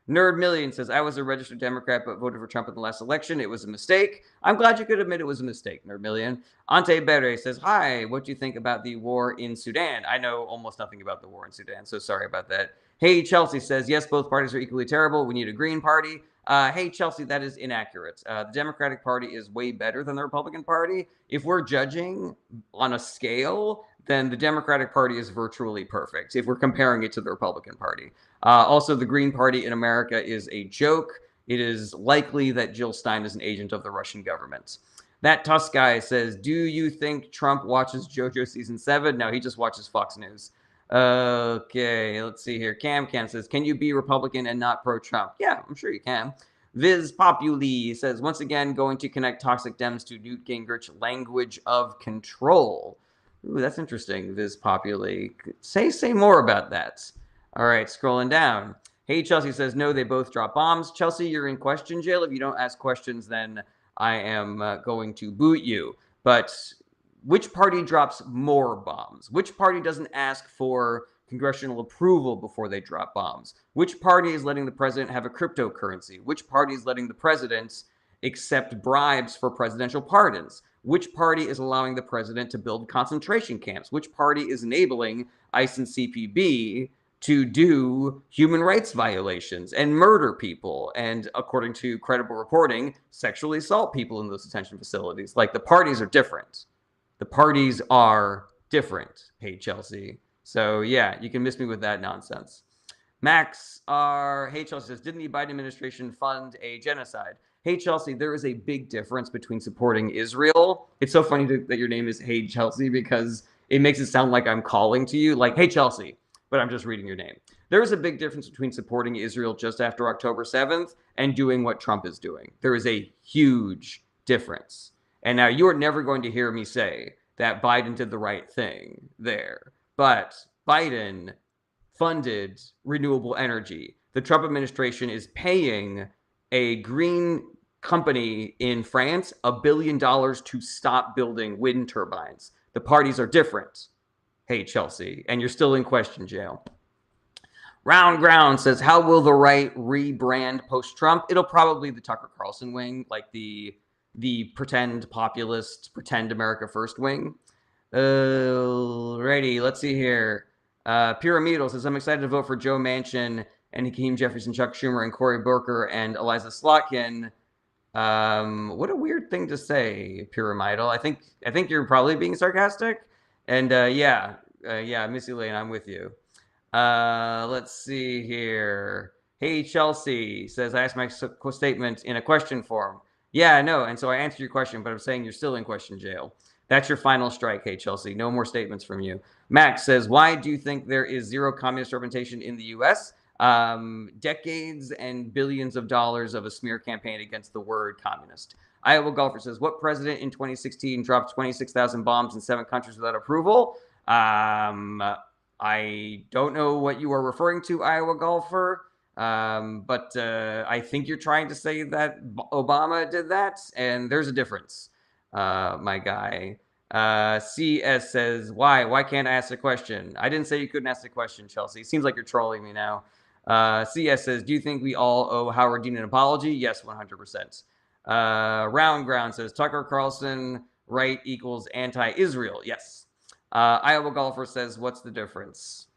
Nerd Million says, I was a registered Democrat but voted for Trump in the last election. It was a mistake. I'm glad you could admit it was a mistake, Nerd Million. Ante Bere says, hi, what do you think about the war in Sudan? I know almost nothing about the war in Sudan, so sorry about that. Hey, Chelsea says, yes, both parties are equally terrible. We need a Green Party. Hey, Chelsea, that is inaccurate. The Democratic Party is way better than the Republican Party. If we're judging on a scale, then the Democratic Party is virtually perfect if we're comparing it to the Republican Party. Also, the Green Party in America is a joke. It is likely that Jill Stein is an agent of the Russian government. That Tusk guy says, do you think Trump watches JoJo Season 7? No, he just watches Fox News. Okay, let's see here. Cam says, can you be Republican and not pro-Trump? Yeah, I'm sure you can. Viz Populi says, once again, going to connect toxic Dems to Newt Gingrich language of control. Ooh, that's interesting, Viz Populi. Say more about that. All right, scrolling down. Hey, Chelsea says, no, they both drop bombs. Chelsea, you're in question jail. If you don't ask questions, then I am going to boot you. But which party drops more bombs? Which party doesn't ask for congressional approval before they drop bombs? Which party is letting the president have a cryptocurrency? Which party is letting the president accept bribes for presidential pardons? Which party is allowing the president to build concentration camps? Which party is enabling ICE and CPB to do human rights violations and murder people and, according to credible reporting, sexually assault people in those detention facilities? Like, the parties are different. The parties are different, hey, Chelsea. So, yeah, you can miss me with that nonsense. Max hey, Chelsea says, didn't the Biden administration fund a genocide? Hey, Chelsea, there is a big difference between supporting Israel. It's so funny that your name is Hey, Chelsea, because it makes it sound like I'm calling to you, like, hey, Chelsea, but I'm just reading your name. There is a big difference between supporting Israel just after October 7th and doing what Trump is doing. There is a huge difference. And now you are never going to hear me say that Biden did the right thing there. But Biden funded renewable energy. The Trump administration is paying a green company in France $1 billion to stop building wind turbines. The parties are different. Hey, Chelsea, and you're still in question jail. Round Ground says, how will the right rebrand post-Trump? It'll probably be the Tucker Carlson wing, like the pretend populist, pretend America First wing. Righty, let's see here. Pyramidal says, I'm excited to vote for Joe Manchin and Hakeem Jefferson, Chuck Schumer, and Cory Booker and Eliza Slotkin. What a weird thing to say, Pyramidal. I think you're probably being sarcastic. And yeah, Missy Lane, I'm with you. Let's see here. Hey, Chelsea says, I asked my statement in a question form. Yeah, I know. And so I answered your question, but I'm saying you're still in question jail. That's your final strike. Hey, Chelsea, no more statements from you. Max says, why do you think there is zero communist representation in the U.S.? Decades and billions of dollars of a smear campaign against the word communist. Iowa Golfer says, what president in 2016 dropped 26,000 bombs in 7 countries without approval? I don't know what you are referring to, Iowa Golfer, but I think you're trying to say that Obama did that, and there's a difference, my guy. CS says, why can't I ask a question? I didn't say you couldn't ask a question, Chelsea. It seems like you're trolling me now. CS says, do you think we all owe Howard Dean an apology? Yes, 100%. Round Ground says, Tucker Carlson right equals anti-Israel. Yes. Iowa Golfer says, what's the difference?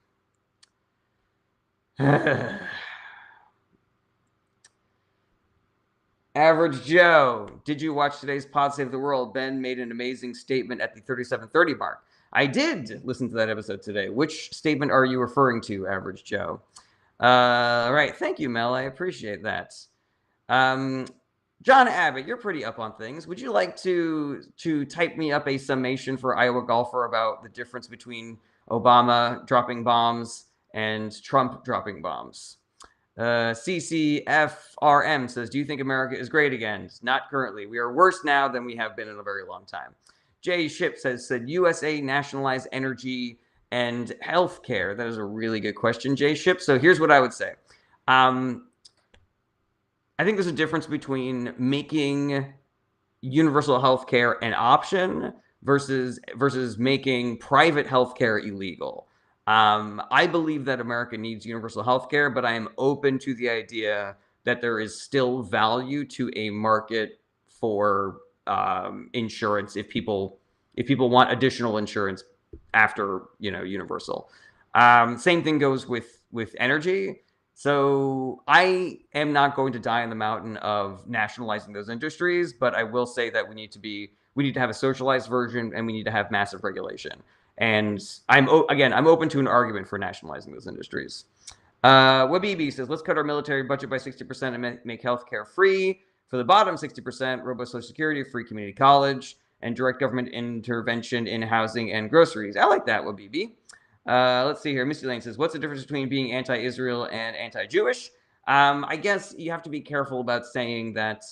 Average Joe, did you watch today's Pod Save the World? Ben made an amazing statement at the 37:30 mark. I did listen to that episode today. Which statement are you referring to, Average Joe? All right. Thank you, Mel. I appreciate that. John Abbott, you're pretty up on things. Would you like to type me up a summation for Iowa Golfer about the difference between Obama dropping bombs and Trump dropping bombs? CCFRM says, do you think America is great again? Not currently. We are worse now than we have been in a very long time. Jay Ship said USA nationalize energy and healthcare? That is a really good question, Jay Ship. So here's what I would say. I think there's a difference between making universal healthcare an option versus making private healthcare illegal. I believe that America needs universal healthcare, but I am open to the idea that there is still value to a market for insurance if people want additional insurance after universal. Same thing goes with energy. So I am not going to die on the mountain of nationalizing those industries, but I will say that we need to have a socialized version, and we need to have massive regulation. And I'm open to an argument for nationalizing those industries. Wabibi says, let's cut our military budget by 60% and make healthcare free. For the bottom 60%, robust Social Security, free community college, and direct government intervention in housing and groceries. I like that, Wabibi. Let's see here. Missy Lane says, what's the difference between being anti-Israel and anti-Jewish? I guess you have to be careful about saying that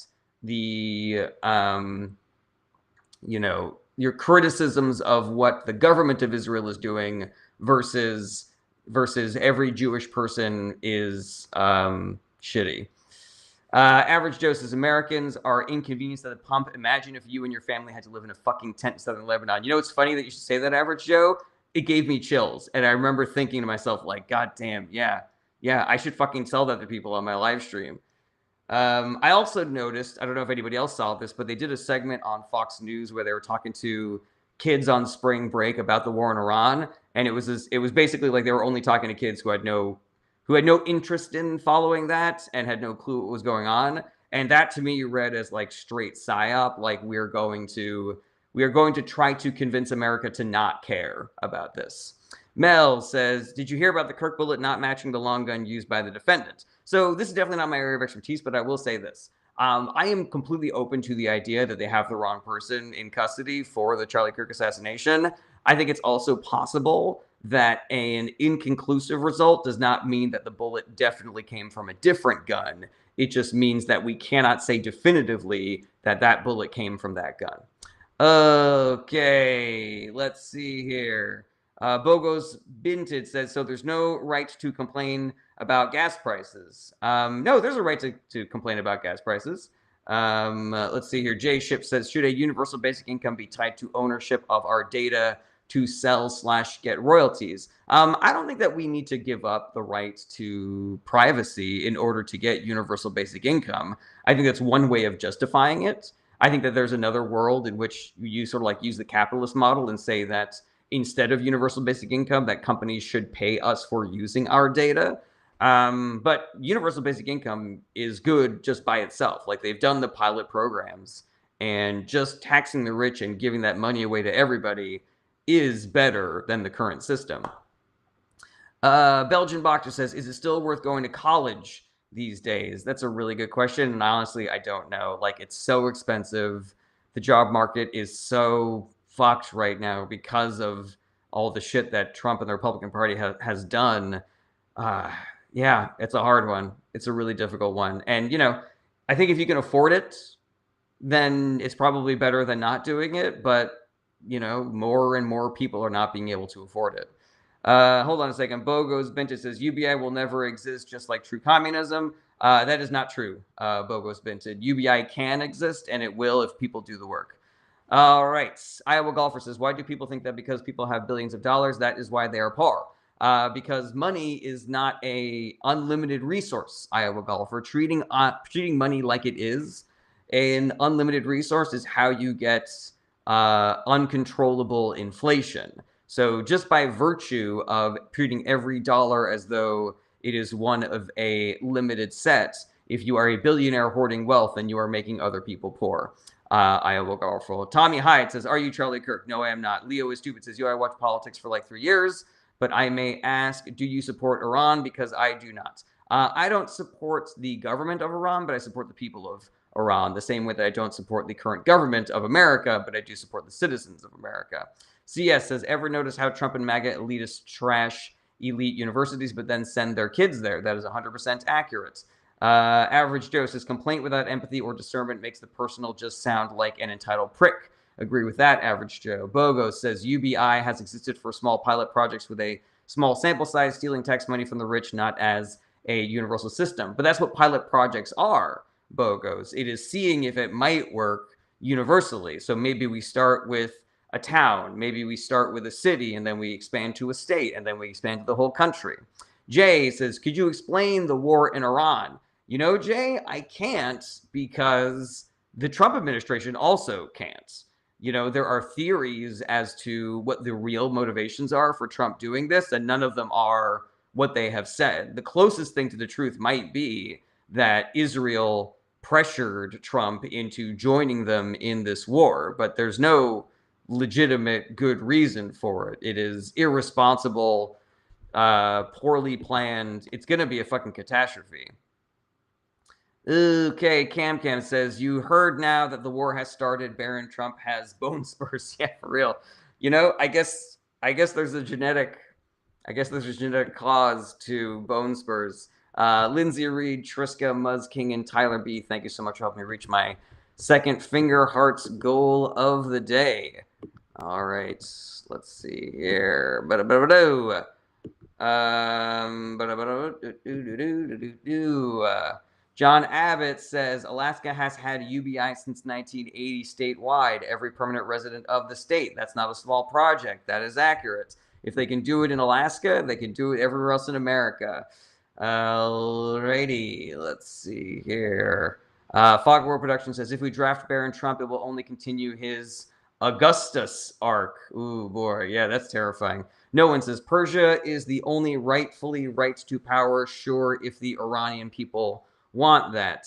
your criticisms of what the government of Israel is doing versus every Jewish person is shitty. Average Joe says, Americans are inconvenienced at the pump. Imagine if you and your family had to live in a fucking tent in southern Lebanon. It's funny that you should say that, Average Joe. It gave me chills. And I remember thinking to myself, like, God damn, yeah, I should fucking tell that to people on my live stream. I also noticed, I don't know if anybody else saw this, but they did a segment on Fox News where they were talking to kids on spring break about the war in Iran. And it was basically like they were only talking to kids who had no interest in following that and had no clue what was going on. And that to me read as like straight psyop, like we are going to try to convince America to not care about this. Mel says, did you hear about the Kirk bullet not matching the long gun used by the defendant? So this is definitely not my area of expertise, but I will say this. I am completely open to the idea that they have the wrong person in custody for the Charlie Kirk assassination. I think it's also possible that an inconclusive result does not mean that the bullet definitely came from a different gun. It just means that we cannot say definitively that that bullet came from that gun. Okay, let's see here. Bogos Binted says, so there's no right to complain about gas prices. No, there's a right to complain about gas prices. Let's see here. Jay Ship says, should a universal basic income be tied to ownership of our data to sell/get royalties? I don't think that we need to give up the right to privacy in order to get universal basic income. I think that's one way of justifying it. I think that there's another world in which you sort of like use the capitalist model and say that instead of universal basic income, that companies should pay us for using our data. But universal basic income is good just by itself. Like they've done the pilot programs, and just taxing the rich and giving that money away to everybody is better than the current system. Belgian Boxer says, is it still worth going to college these days? That's a really good question. And honestly, I don't know. Like, it's so expensive. The job market is so fucked right now because of all the shit that Trump and the Republican Party has done. Yeah, it's a hard one. It's a really difficult one. And, I think if you can afford it, then it's probably better than not doing it. But, more and more people are not being able to afford it. Hold on a second. Bogos Vintage says UBI will never exist, just like true communism. That is not true, Bogos Vintage. UBI can exist, and it will if people do the work. All right. Iowa Golfer says, why do people think that because people have billions of dollars, that is why they are poor? Because money is not a unlimited resource, Iowa Golfer. Treating money like it is an unlimited resource is how you get uncontrollable inflation. So just by virtue of treating every dollar as though it is one of a limited set, if you are a billionaire hoarding wealth, then you are making other people poor. Iowa Golfer. Tommy Hyde says, are you Charlie Kirk? No, I am not. Leo is stupid says, I watch politics for like 3 years, but I may ask, do you support Iran? Because I do not. I don't support the government of Iran, but I support the people of Iran, the same way that I don't support the current government of America, but I do support the citizens of America. CS says, ever notice how Trump and MAGA elitists trash elite universities, but then send their kids there? That is 100% accurate. Average Joe says, complaint without empathy or discernment makes the personal just sound like an entitled prick. Agree with that, Average Joe. Bogo says, UBI has existed for small pilot projects with a small sample size, stealing tax money from the rich, not as a universal system. But that's what pilot projects are, Bogos. It is seeing if it might work universally. So maybe we start with a town, maybe we start with a city, and then we expand to a state, and then we expand to the whole country. Jay says, could you explain the war in Iran? Jay, I can't, because the Trump administration also can't. There are theories as to what the real motivations are for Trump doing this, and none of them are what they have said. The closest thing to the truth might be that Israel pressured Trump into joining them in this war, but there's no legitimate good reason for it. It is irresponsible, poorly planned. It's going to be a fucking catastrophe. Okay, Cam says, you heard now that the war has started. Barron Trump has bone spurs. Yeah, for real. I guess there's a genetic cause to bone spurs. Lindsay Reed, Triska, Muzz King, and Tyler B. Thank you so much for helping me reach my second finger hearts goal of the day. All right, let's see here. John Abbott says, Alaska has had UBI since 1980 statewide, every permanent resident of the state. That's not a small project. That is accurate. If they can do it in Alaska, they can do it everywhere else in America. Alrighty, let's see here. Fog War Production says, if we draft Barron Trump, it will only continue his Augustus arc. Ooh, boy. Yeah, that's terrifying. No one says, Persia is the only rightfully right to power. Sure, if the Iranian people want that.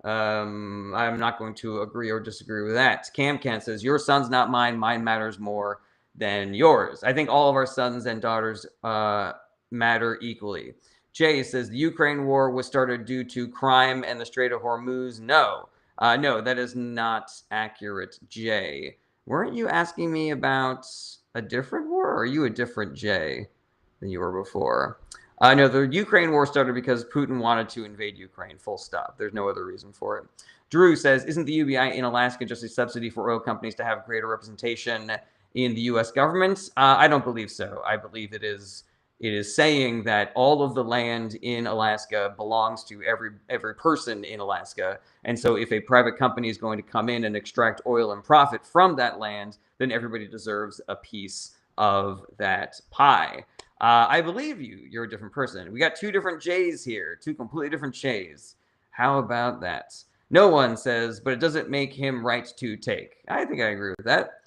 I'm not going to agree or disagree with that. Camcan says, your son's not mine. Mine matters more than yours. I think all of our sons and daughters matter equally. Jay says, the Ukraine war was started due to crime and the Strait of Hormuz. No, that is not accurate, Jay. Weren't you asking me about a different war, or are you a different Jay than you were before? No, the Ukraine war started because Putin wanted to invade Ukraine, full stop. There's no other reason for it. Drew says, isn't the UBI in Alaska just a subsidy for oil companies to have greater representation in the U.S. government? I don't believe so. I believe it is It is saying that all of the land in Alaska belongs to every person in Alaska. And so if a private company is going to come in and extract oil and profit from that land, then everybody deserves a piece of that pie. I believe you. You're a different person. We got two different J's here, two completely different J's. How about that? No one says, but it doesn't make him right to take. I think I agree with that.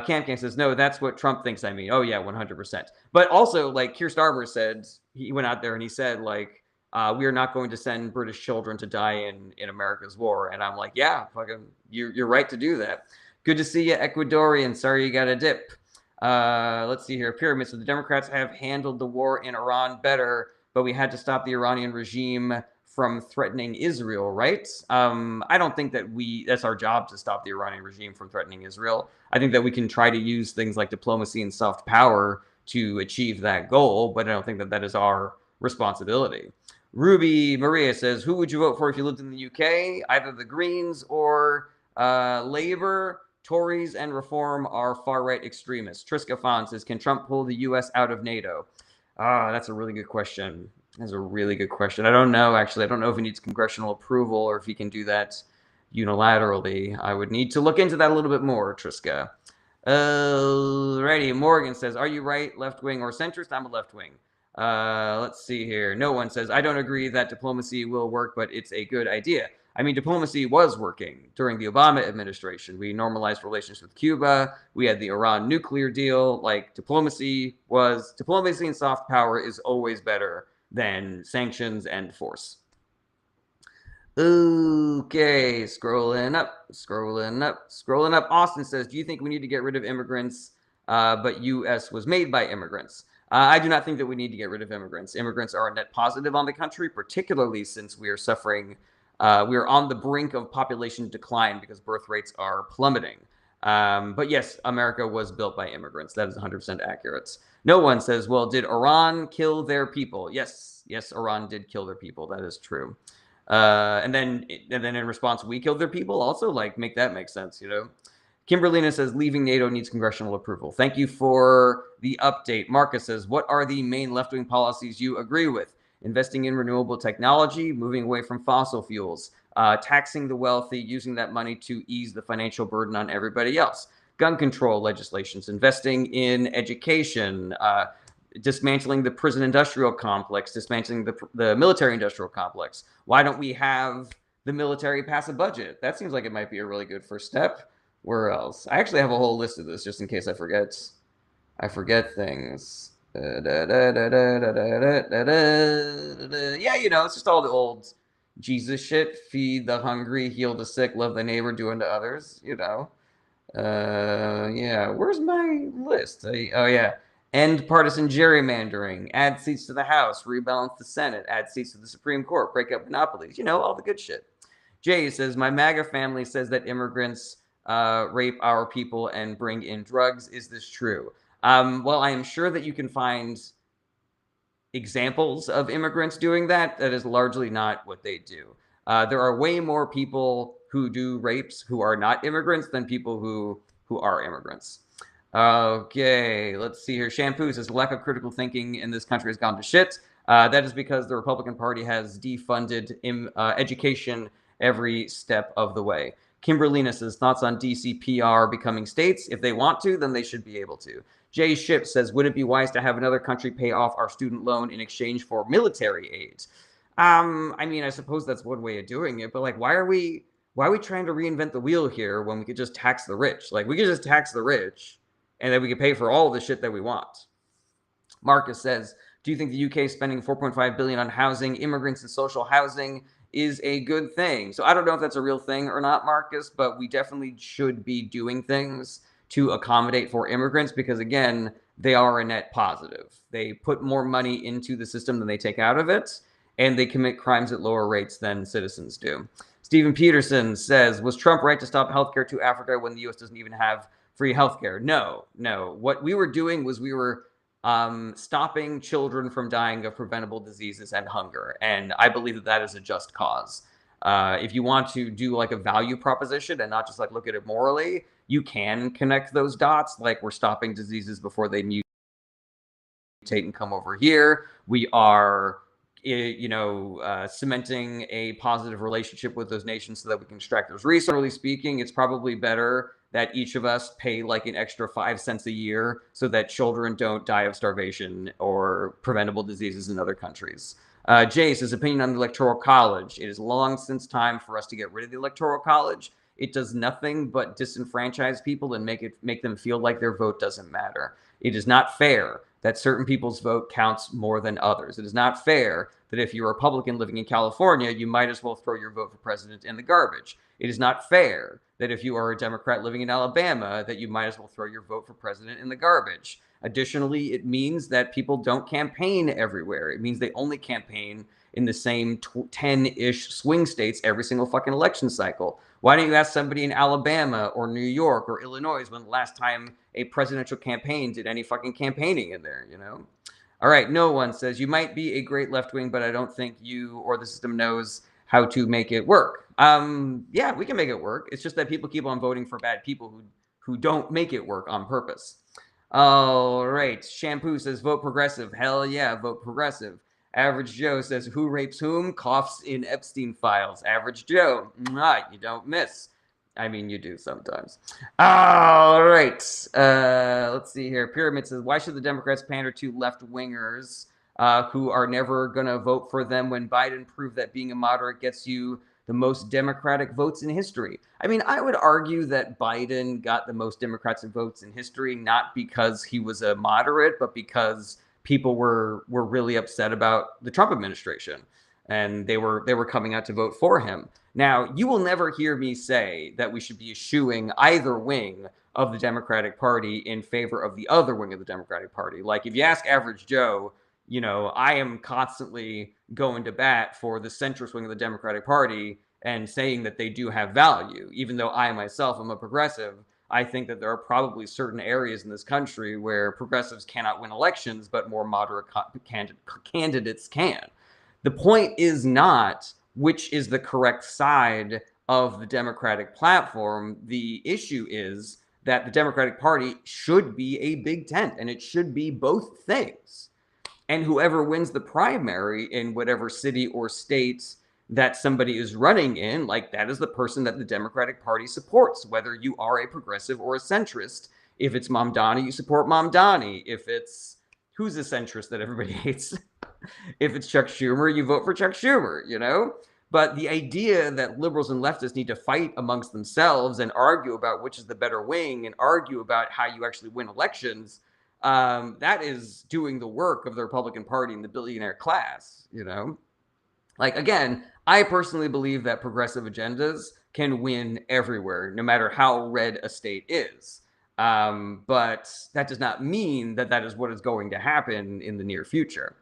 Cam says, no, that's what Trump thinks I mean. Oh, yeah, 100%. But also, like, Keir Starmer said, he went out there and he said, like, we are not going to send British children to die in America's war. And I'm like, yeah, fucking, you're right to do that. Good to see you, Ecuadorian. Sorry you got a dip. Let's see here. Pyramid. So the Democrats have handled the war in Iran better, but we had to stop the Iranian regime from threatening Israel, right? I don't think that that's our job to stop the Iranian regime from threatening Israel. I think that we can try to use things like diplomacy and soft power to achieve that goal, but I don't think that that is our responsibility. Ruby Maria says, who would you vote for if you lived in the UK? Either the Greens or Labour. Tories and Reform are far-right extremists. Triska Fon says, can Trump pull the U.S. out of NATO? That's a really good question. That's a really good question. I don't know, actually. I don't know if he needs congressional approval or if he can do that unilaterally. I would need to look into that a little bit more, Triska. Alrighty, Morgan says, are you right, left-wing, or centrist? I'm a left-wing. Let's see here. No one says, I don't agree that diplomacy will work, but it's a good idea. I mean, diplomacy was working during the Obama administration. We normalized relations with Cuba. We had the Iran nuclear deal. Like, diplomacy and soft power is always better than sanctions and force. Okay, scrolling up. Austin says, do you think we need to get rid of immigrants, but U.S. was made by immigrants? I do not think that we need to get rid of immigrants. Immigrants are a net positive on the country, particularly since we are suffering. We are on the brink of population decline because birth rates are plummeting. But yes, America was built by immigrants. That is 100% accurate. No one says, well, did Iran kill their people? Yes, Iran did kill their people. That is true. And then in response, we killed their people. Also, like, make that make sense, you know? Kimberlina says, leaving NATO needs congressional approval. Thank you for the update. Marcus says, what are the main left-wing policies you agree with? Investing in renewable technology, moving away from fossil fuels, taxing the wealthy, using that money to ease the financial burden on everybody else, gun control legislations, investing in education, dismantling the prison industrial complex, dismantling the military industrial complex. Why don't we have the military pass a budget? That seems like it might be a really good first step. Where else? I actually have a whole list of this just in case I forget. I forget things. Yeah, you know, it's just all the old Jesus shit. Feed the hungry, heal the sick, love the neighbor, do unto others, you know. Yeah, where's my list? Oh, yeah. End partisan gerrymandering, add seats to the House, rebalance the Senate, add seats to the Supreme Court, break up monopolies, you know, all the good shit. Jay says, my MAGA family says that immigrants rape our people and bring in drugs. Is this true? Well, I am sure that you can find examples of immigrants doing that. That is largely not what they do. There are way more people who do rapes who are not immigrants than people who are immigrants. Okay, let's see here. Shampoo says, lack of critical thinking in this country has gone to shit. That is because the Republican Party has defunded education every step of the way. Kimberlina says, thoughts on DCPR becoming states? If they want to, then they should be able to. Jay Ship says, would it be wise to have another country pay off our student loan in exchange for military aid? I mean, I suppose that's one way of doing it, but like, why are we trying to reinvent the wheel here when we could just tax the rich? Like, we could just tax the rich and then we could pay for all the shit that we want. Marcus says, do you think the UK spending $4.5 billion on housing, immigrants, and social housing is a good thing? So I don't know if that's a real thing or not, Marcus, but we definitely should be doing things to accommodate for immigrants because, again, they are a net positive. They put more money into the system than they take out of it, and they commit crimes at lower rates than citizens do. Stephen Peterson says, was Trump right to stop healthcare to Africa when the U.S. doesn't even have free healthcare? No. What we were doing was we were stopping children from dying of preventable diseases and hunger. And I believe that that is a just cause. If you want to do like a value proposition and not just like look at it morally, you can connect those dots. Like we're stopping diseases before they mutate mutate and come over here. We are cementing a positive relationship with those nations so that we can extract those resources. Generally speaking, it's probably better that each of us pay like an extra 5 cents a year so that children don't die of starvation or preventable diseases in other countries. Jace, his opinion on the Electoral College. It is long since time for us to get rid of the Electoral College. It does nothing but disenfranchise people and make them feel like their vote doesn't matter. It is not fair that certain people's vote counts more than others. It is not fair that if you're a Republican living in California, you might as well throw your vote for president in the garbage. It is not fair that if you are a Democrat living in Alabama, that you might as well throw your vote for president in the garbage. Additionally, it means that people don't campaign everywhere. It means they only campaign in the same 10-ish swing states every single fucking election cycle. Why don't you ask somebody in Alabama or New York or Illinois when the last time a presidential campaign did any fucking campaigning in there, you know? All right, no one says, you might be a great left wing, but I don't think you or the system knows how to make it work. Yeah, we can make it work. It's just that people keep on voting for bad people who don't make it work on purpose. All right, Shampoo says, vote progressive. Hell yeah, vote progressive. Average Joe says, who rapes whom? Coughs in Epstein files. Average Joe, you don't miss. I mean, you do sometimes. All right. Let's see here. Pyramid says, why should the Democrats pander to left-wingers who are never going to vote for them when Biden proved that being a moderate gets you the most Democratic votes in history? I mean, I would argue that Biden got the most Democratic votes in history, not because he was a moderate, but because people were really upset about the Trump administration, and they were coming out to vote for him. Now, you will never hear me say that we should be eschewing either wing of the Democratic Party in favor of the other wing of the Democratic Party. Like, if you ask Average Joe, you know, I am constantly going to bat for the centrist wing of the Democratic Party and saying that they do have value, even though I myself am a progressive. I think that there are probably certain areas in this country where progressives cannot win elections, but more moderate candidates can. The point is not which is the correct side of the Democratic platform. The issue is that the Democratic Party should be a big tent, and it should be both things. And whoever wins the primary in whatever city or state that somebody is running in, like, that is the person that the Democratic Party supports, whether you are a progressive or a centrist. If it's Mamdani, you support Mamdani. If it's, who's a centrist that everybody hates? If it's Chuck Schumer, you vote for Chuck Schumer, you know? But the idea that liberals and leftists need to fight amongst themselves and argue about which is the better wing and argue about how you actually win elections, that is doing the work of the Republican Party and the billionaire class, you know? Like, again, I personally believe that progressive agendas can win everywhere, no matter how red a state is. But that does not mean that that is what is going to happen in the near future.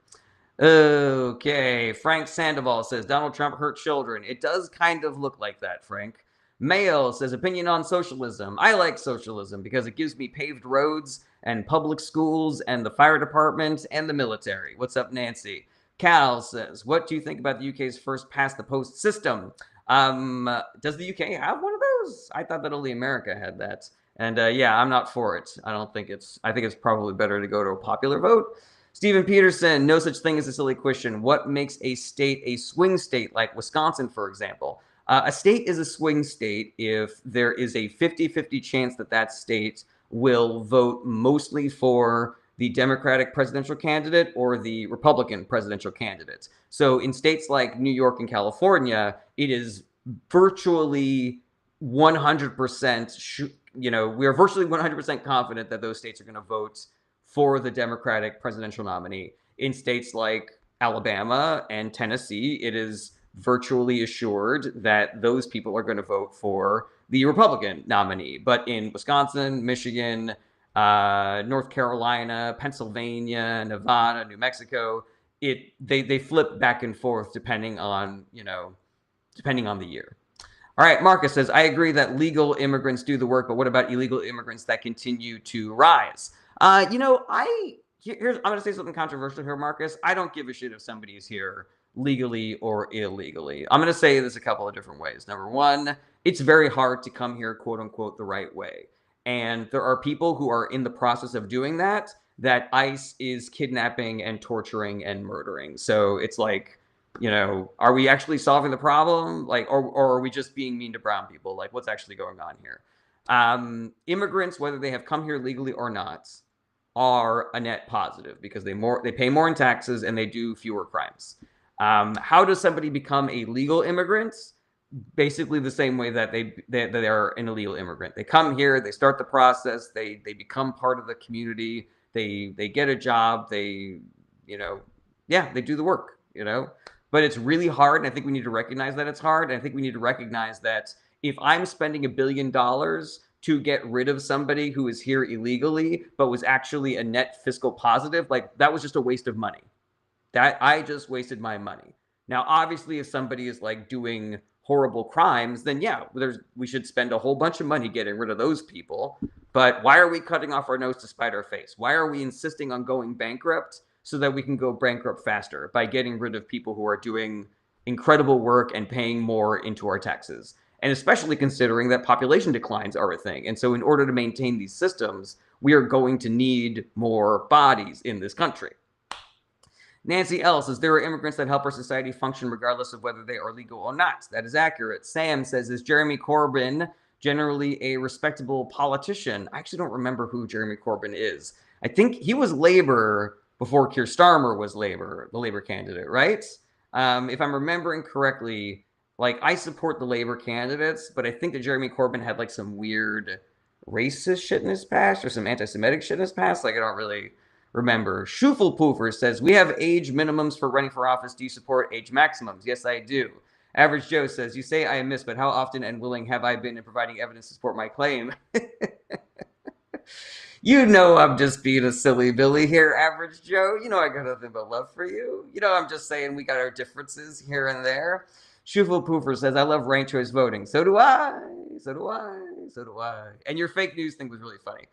Okay, Frank Sandoval says, Donald Trump hurt children. It does kind of look like that, Frank. Mail says, opinion on socialism. I like socialism because it gives me paved roads and public schools and the fire department and the military. What's up, Nancy? Cal says, what do you think about the UK's first past the post system? Does the UK have one of those? I thought that only America had that. And yeah, I'm not for it. I think it's probably better to go to a popular vote. Stephen Peterson, no such thing as a silly question. What makes a state a swing state, like Wisconsin, for example? A state is a swing state if there is a 50-50 chance that that state will vote mostly for the Democratic presidential candidate or the Republican presidential candidate. So in states like New York and California, it is virtually 100%, we are virtually 100% confident that those states are going to vote for the Democratic presidential nominee. In states like Alabama and Tennessee, it is virtually assured that those people are going to vote for the Republican nominee. But in Wisconsin, Michigan, North Carolina, Pennsylvania, Nevada, New Mexico, they flip back and forth depending on the year. All right, Marcus says, I agree that legal immigrants do the work, but what about illegal immigrants that continue to rise? I'm going to say something controversial here, Marcus. I don't give a shit if somebody is here legally or illegally. I'm going to say this a couple of different ways. Number one, it's very hard to come here, quote unquote, the right way. And there are people who are in the process of doing that. that ICE is kidnapping and torturing and murdering. So it's like, are we actually solving the problem? Like, or are we just being mean to brown people? Like, what's actually going on here? Immigrants, whether they have come here legally or not, are a net positive because they pay more in taxes and they do fewer crimes. How does somebody become a legal immigrant? Basically the same way that they are an illegal immigrant. They come here, they start the process, they become part of the community, they get a job, they they do the work, But it's really hard, and I think we need to recognize that it's hard. And I think we need to recognize that if I'm spending $1 billion to get rid of somebody who is here illegally, but was actually a net fiscal positive, like that was just a waste of money. That I just wasted my money. Now, obviously, if somebody is like doing horrible crimes, then yeah, we should spend a whole bunch of money getting rid of those people. But why are we cutting off our nose to spite our face? Why are we insisting on going bankrupt so that we can go bankrupt faster by getting rid of people who are doing incredible work and paying more into our taxes? And especially considering that population declines are a thing. And so in order to maintain these systems, we are going to need more bodies in this country. Nancy L says, there are immigrants that help our society function regardless of whether they are legal or not. That is accurate. Sam says, is Jeremy Corbyn generally a respectable politician? I actually don't remember who Jeremy Corbyn is. I think he was Labour before Keir Starmer was the Labour candidate, right? If I'm remembering correctly, like I support the Labour candidates, but I think that Jeremy Corbyn had like some weird racist shit in his past or some anti-Semitic shit in his past. Like I don't really remember. Schuffelpoofer says, we have age minimums for running for office. Do you support age maximums? Yes, I do. Average Joe says, you say I am missed, but how often and willing have I been in providing evidence to support my claim? I'm just being a silly Billy here, Average Joe. I got nothing but love for you. I'm just saying we got our differences here and there. Schuffelpoofer says, I love ranked choice voting. So do I. So do I. So do I. And your fake news thing was really funny.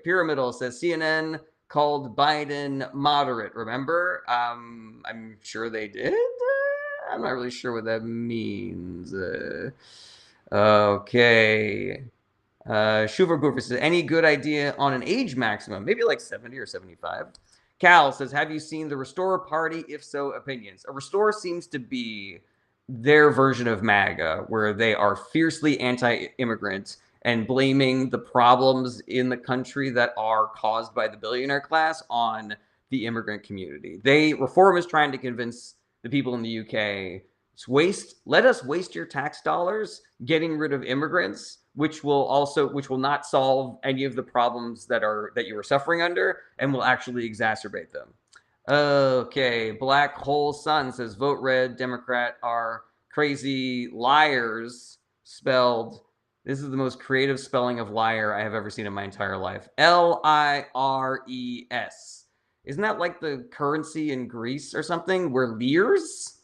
Pyramidal says CNN called Biden moderate. Remember? I'm sure they did. I'm not really sure what that means. Okay. Schuffelpoofer says, any good idea on an age maximum? Maybe like 70 or 75. Cal says, have you seen the Restore Party? If so, opinions. A Restore seems to be their version of MAGA, where they are fiercely anti-immigrant and blaming the problems in the country that are caused by the billionaire class on the immigrant community. Reform is trying to convince the people in the UK, let us waste your tax dollars getting rid of immigrants, which will not solve any of the problems that you are suffering under and will actually exacerbate them. Okay, Black Hole Sun says, vote red, Democrat are crazy liars, spelled, this is the most creative spelling of liar I have ever seen in my entire life. Lires. Isn't that like the currency in Greece or something? Where liers?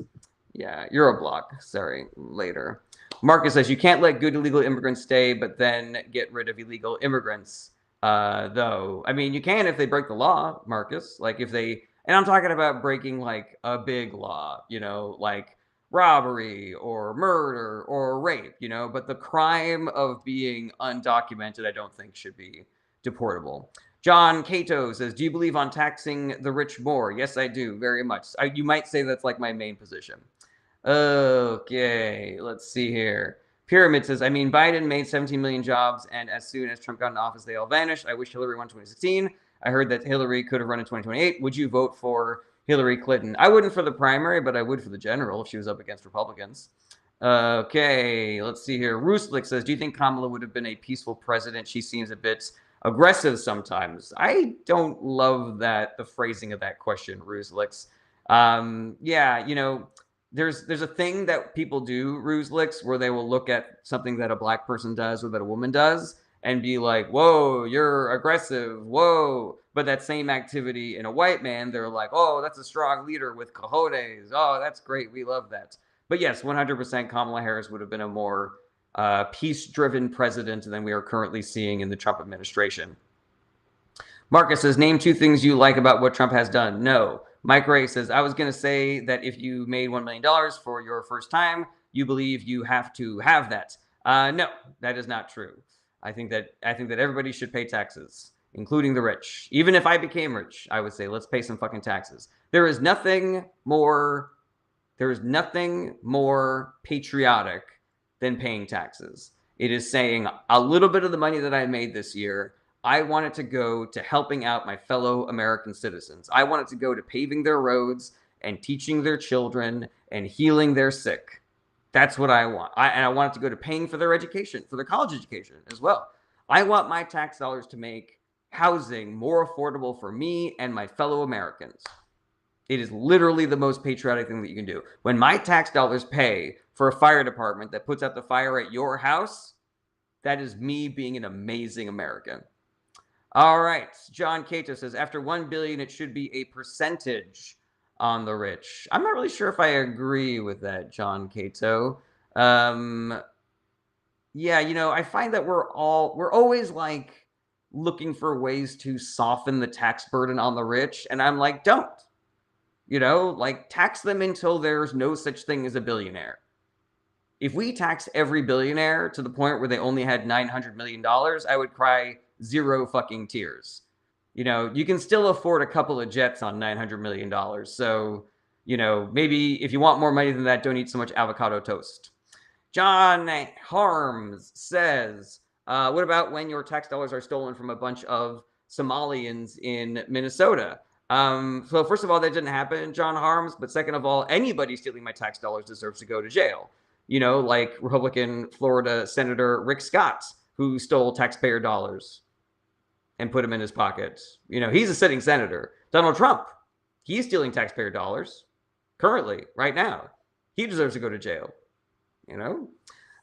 Yeah, you're a block. Sorry, later. Marcus says, you can't let good illegal immigrants stay, but then get rid of illegal immigrants, though. I mean, you can if they break the law, Marcus. Like if they, and I'm talking about breaking like a big law, like robbery or murder or rape, but the crime of being undocumented, I don't think should be deportable. John Cato says, do you believe on taxing the rich more? Yes, I do, very much. You might say that's like my main position. Okay, let's see here. Pyramid says, I mean, Biden made 17 million jobs, and as soon as Trump got into office, they all vanished. I wish Hillary won 2016. I heard that Hillary could have run in 2028. Would you vote for Hillary Clinton? I wouldn't for the primary, but I would for the general if she was up against Republicans. Okay, let's see here. Ruslik says, do you think Kamala would have been a peaceful president? She seems a bit aggressive sometimes. I don't love the phrasing of that question, Ruslik. Yeah, there's a thing that people do, Rusliks, where they will look at something that a black person does or that a woman does and be like, whoa, you're aggressive, whoa. But that same activity in a white man, they're like, oh, that's a strong leader with cojones. Oh, that's great. We love that. But yes, 100% Kamala Harris would have been a more peace-driven president than we are currently seeing in the Trump administration. Marcus says, name 2 things you like about what Trump has done. No. Mike Ray says, I was going to say that if you made $1 million for your first time, you believe you have to have that. No, that is not true. I think that everybody should pay taxes. including the rich. Even if I became rich, I would say, let's pay some fucking taxes. There is nothing more patriotic than paying taxes. It is saying a little bit of the money that I made this year, I want it to go to helping out my fellow American citizens. I want it to go to paving their roads and teaching their children and healing their sick. That's what I want. And I want it to go to paying for their education, for their college education as well. I want my tax dollars to make housing more affordable for me and my fellow Americans. It is literally the most patriotic thing that you can do. When my tax dollars pay for a fire department that puts out the fire at your house, that is me being an amazing American. All right. John Cato says, after 1 billion, it should be a percentage on the rich. I'm not really sure if I agree with that, John Cato. Yeah, I find that we're always like looking for ways to soften the tax burden on the rich. And I'm like, don't. Like tax them until there's no such thing as a billionaire. If we taxed every billionaire to the point where they only had $900 million, I would cry 0 fucking tears. You can still afford a couple of jets on $900 million. So, maybe if you want more money than that, don't eat so much avocado toast. John Harms says, what about when your tax dollars are stolen from a bunch of Somalians in Minnesota? So first of all, that didn't happen, John Harms. But second of all, anybody stealing my tax dollars deserves to go to jail. Like Republican Florida Senator Rick Scott, who stole taxpayer dollars and put them in his pocket. He's a sitting senator. Donald Trump, he's stealing taxpayer dollars currently, right now. He deserves to go to jail.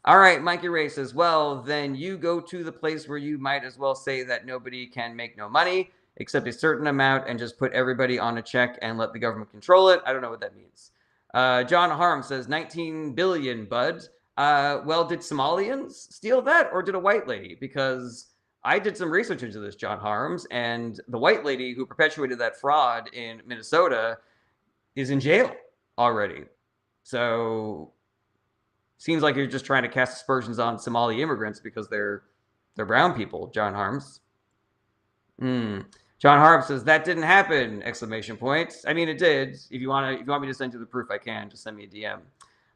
All right, Mikey Ray says, well, then you go to the place where you might as well say that nobody can make no money except a certain amount and just put everybody on a check and let the government control it. I don't know what that means. John Harm says 19 billion, bud. Well, did Somalians steal that or did a white lady? Because I did some research into this, John Harms, and the white lady who perpetuated that fraud in Minnesota is in jail already. So seems like you're just trying to cast aspersions on Somali immigrants because they're brown people, John Harms. John Harp says that didn't happen! Exclamation point. I mean, it did. If you want me to send you the proof, I can. Just send me a DM.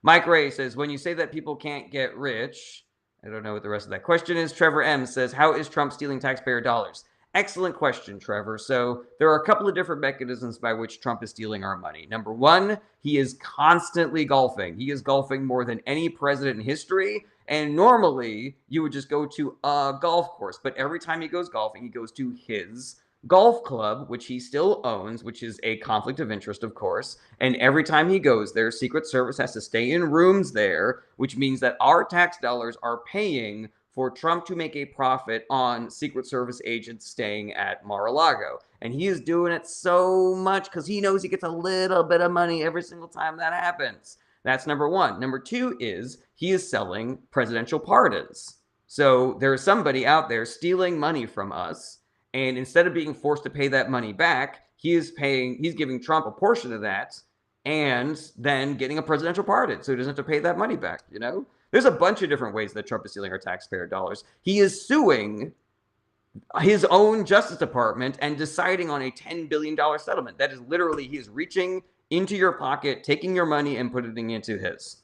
Mike Ray says, when you say that people can't get rich, I don't know what the rest of that question is. Trevor M says, how is Trump stealing taxpayer dollars? Excellent question, Trevor. So there are a couple of different mechanisms by which Trump is stealing our money. Number one, he is constantly golfing. He is golfing more than any president in history. And normally you would just go to a golf course. But every time he goes golfing, he goes to his golf club, which he still owns, which is a conflict of interest, of course. And every time he goes there, Secret Service has to stay in rooms there, which means that our tax dollars are paying for Trump to make a profit on Secret Service agents staying at Mar-a-Lago. And he is doing it so much because he knows he gets a little bit of money every single time that happens. That's number one. Number two is he is selling presidential pardons. So there's somebody out there stealing money from us, and instead of being forced to pay that money back, he's giving Trump a portion of that and then getting a presidential pardon so he doesn't have to pay that money back, There's a bunch of different ways that Trump is stealing our taxpayer dollars. He is suing his own Justice Department and deciding on a $10 billion settlement. That is literally, he is reaching into your pocket, taking your money and putting it into his.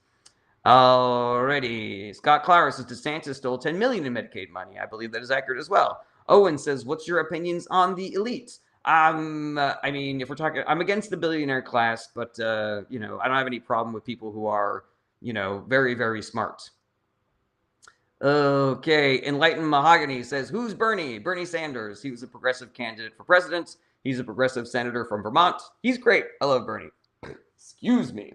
Alrighty. Scott Clara says DeSantis stole $10 million in Medicaid money. I believe that is accurate as well. Owen says, what's your opinions on the elite? I mean, if we're talking, I'm against the billionaire class, but, I don't have any problem with people who are, very, very smart. Okay. Enlightened Mahogany says, who's Bernie? Bernie Sanders. He was a progressive candidate for president. He's a progressive senator from Vermont. He's great. I love Bernie. Excuse me.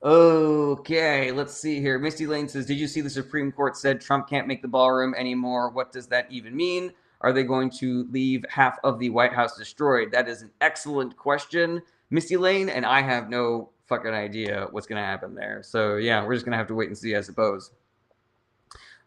Okay, let's see here. Misty Lane says, did you see the Supreme Court said Trump can't make the ballroom anymore? What does that even mean? Are they going to leave half of the White House destroyed? That is an excellent question, Misty Lane, and I have no fucking idea what's going to happen there. So, yeah, we're just going to have to wait and see, I suppose.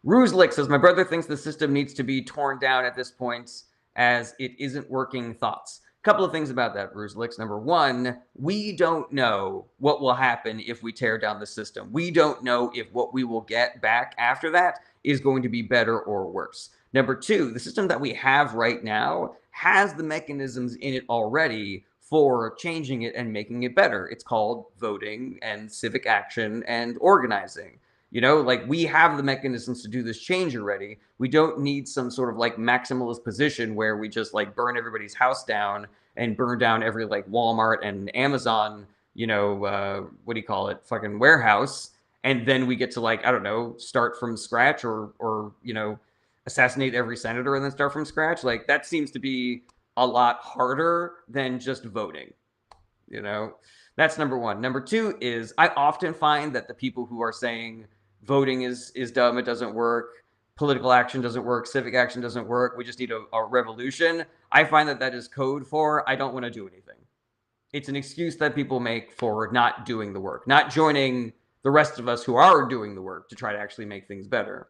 Ruzlik says, my brother thinks the system needs to be torn down at this point as it isn't working. Thoughts? Couple of things about that, Ruzlik. Number one, we don't know what will happen if we tear down the system. We don't know if what we will get back after that is going to be better or worse. Number two, the system that we have right now has the mechanisms in it already for changing it and making it better. It's called voting and civic action and organizing. You know, like we have the mechanisms to do this change already. We don't need some sort of like maximalist position where we just like burn everybody's house down and burn down every like Walmart and Amazon, what do you call it, fucking warehouse, and then we get to like, I don't know, start from scratch or assassinate every senator and then start from scratch. Like that seems to be a lot harder than just voting. That's number one. Number two is I often find that the people who are saying voting is dumb, it doesn't work, political action doesn't work, civic action doesn't work, we just need a revolution, I find that is code for I don't want to do anything. It's an excuse that people make for not doing the work, not joining the rest of us who are doing the work to try to actually make things better.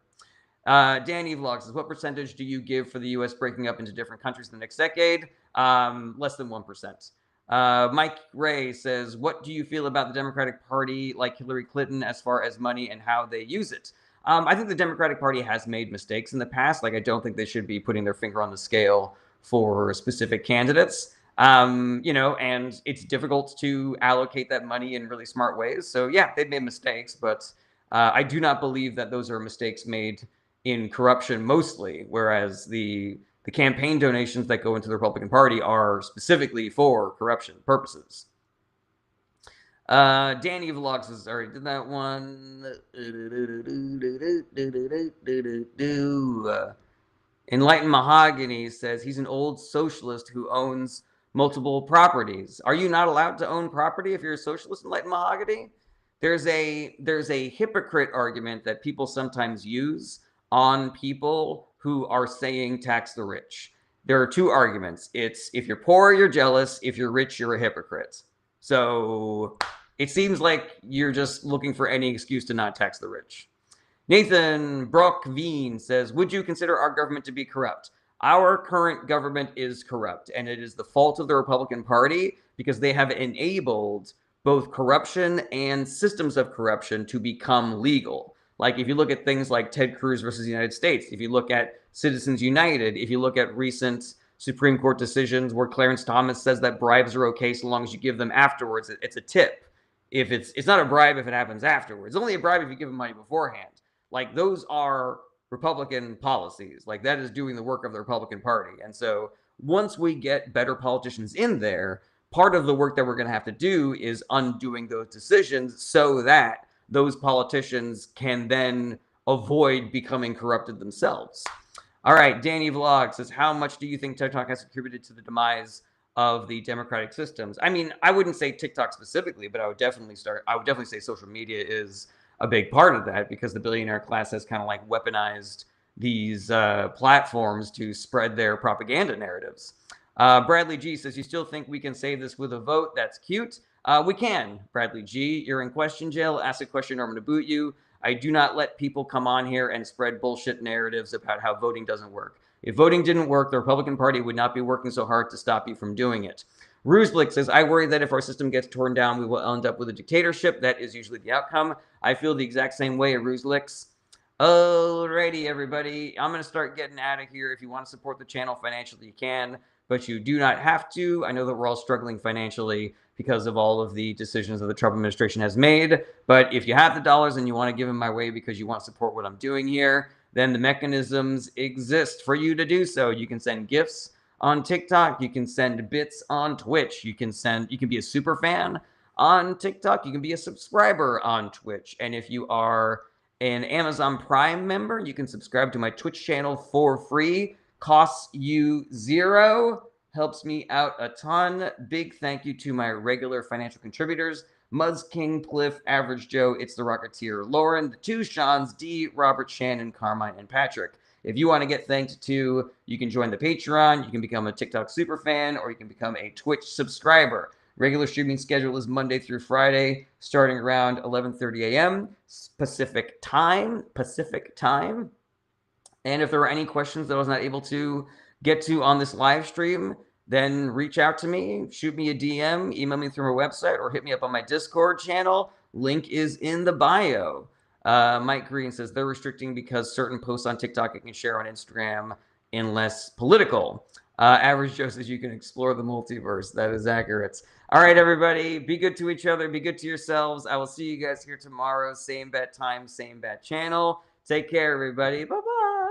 Danny Vlog says, what percentage do you give for the U.S. breaking up into different countries in the next decade? Less than 1%. Mike Ray says, what do you feel about the Democratic Party, like Hillary Clinton, as far as money and how they use it? I think the Democratic Party has made mistakes in the past. Like, I don't think they should be putting their finger on the scale for specific candidates. And it's difficult to allocate that money in really smart ways. So yeah, they've made mistakes, but I do not believe that those are mistakes made in corruption mostly, whereas the campaign donations that go into the Republican Party are specifically for corruption purposes. Danny Vlogs has already did that one. Enlightened Mahogany says he's an old socialist who owns multiple properties. Are you not allowed to own property if you're a socialist, Enlightened Mahogany? There's a hypocrite argument that people sometimes use on people who are saying tax the rich. There are two arguments. It's if you're poor, you're jealous. If you're rich, you're a hypocrite. So it seems like you're just looking for any excuse to not tax the rich. Nathan Brockveen says, would you consider our government to be corrupt? Our current government is corrupt, and it is the fault of the Republican Party because they have enabled both corruption and systems of corruption to become legal. Like if you look at things like Ted Cruz versus the United States, if you look at Citizens United, if you look at recent Supreme Court decisions where Clarence Thomas says that bribes are okay so long as you give them afterwards, it's a tip. If it's not a bribe if it happens afterwards. It's only a bribe if you give them money beforehand. Like those are Republican policies. Like that is doing the work of the Republican Party. And so once we get better politicians in there, part of the work that we're going to have to do is undoing those decisions so that those politicians can then avoid becoming corrupted themselves. All right, Danny Vlog says, how much do you think TikTok has contributed to the demise of the democratic systems? I mean, I wouldn't say TikTok specifically, but I would definitely say social media is a big part of that because the billionaire class has kind of like weaponized these platforms to spread their propaganda narratives. Bradley G says, you still think we can save this with a vote? That's cute. We can, Bradley G. You're in question jail. Ask a question or I'm going to boot you. I do not let people come on here and spread bullshit narratives about how voting doesn't work. If voting didn't work, the Republican Party would not be working so hard to stop you from doing it. Ruzlik says, I worry that if our system gets torn down, we will end up with a dictatorship. That is usually the outcome. I feel the exact same way, Ruzliks. Alrighty, everybody. I'm going to start getting out of here. If you want to support the channel financially, you can, but you do not have to. I know that we're all struggling financially because of all of the decisions that the Trump administration has made. But if you have the dollars and you want to give them my way because you want to support what I'm doing here, then the mechanisms exist for you to do so. You can send gifts on TikTok. You can send bits on Twitch. You can be a super fan on TikTok. You can be a subscriber on Twitch. And if you are an Amazon Prime member, you can subscribe to my Twitch channel for free. Costs you $0. Helps me out a ton. Big thank you to my regular financial contributors, Muzz King, Pliff, Average Joe, It's the Rocketeer, Lauren, the two Seans, D, Robert, Shannon, Carmine, and Patrick. If you want to get thanked too, you can join the Patreon, you can become a TikTok super fan, or you can become a Twitch subscriber. Regular streaming schedule is Monday through Friday, starting around 11:30 a.m. Pacific time. And if there are any questions that I was not able to get to on this live stream, then reach out to me, shoot me a DM, email me through my website, or hit me up on my Discord channel. Link is in the bio. Mike Green says they're restricting because certain posts on TikTok you can share on Instagram unless political. Average Joe says you can explore the multiverse. That is accurate. All right, everybody, be good to each other. Be good to yourselves. I will see you guys here tomorrow. Same bat time, same bat channel. Take care, everybody. Bye-bye.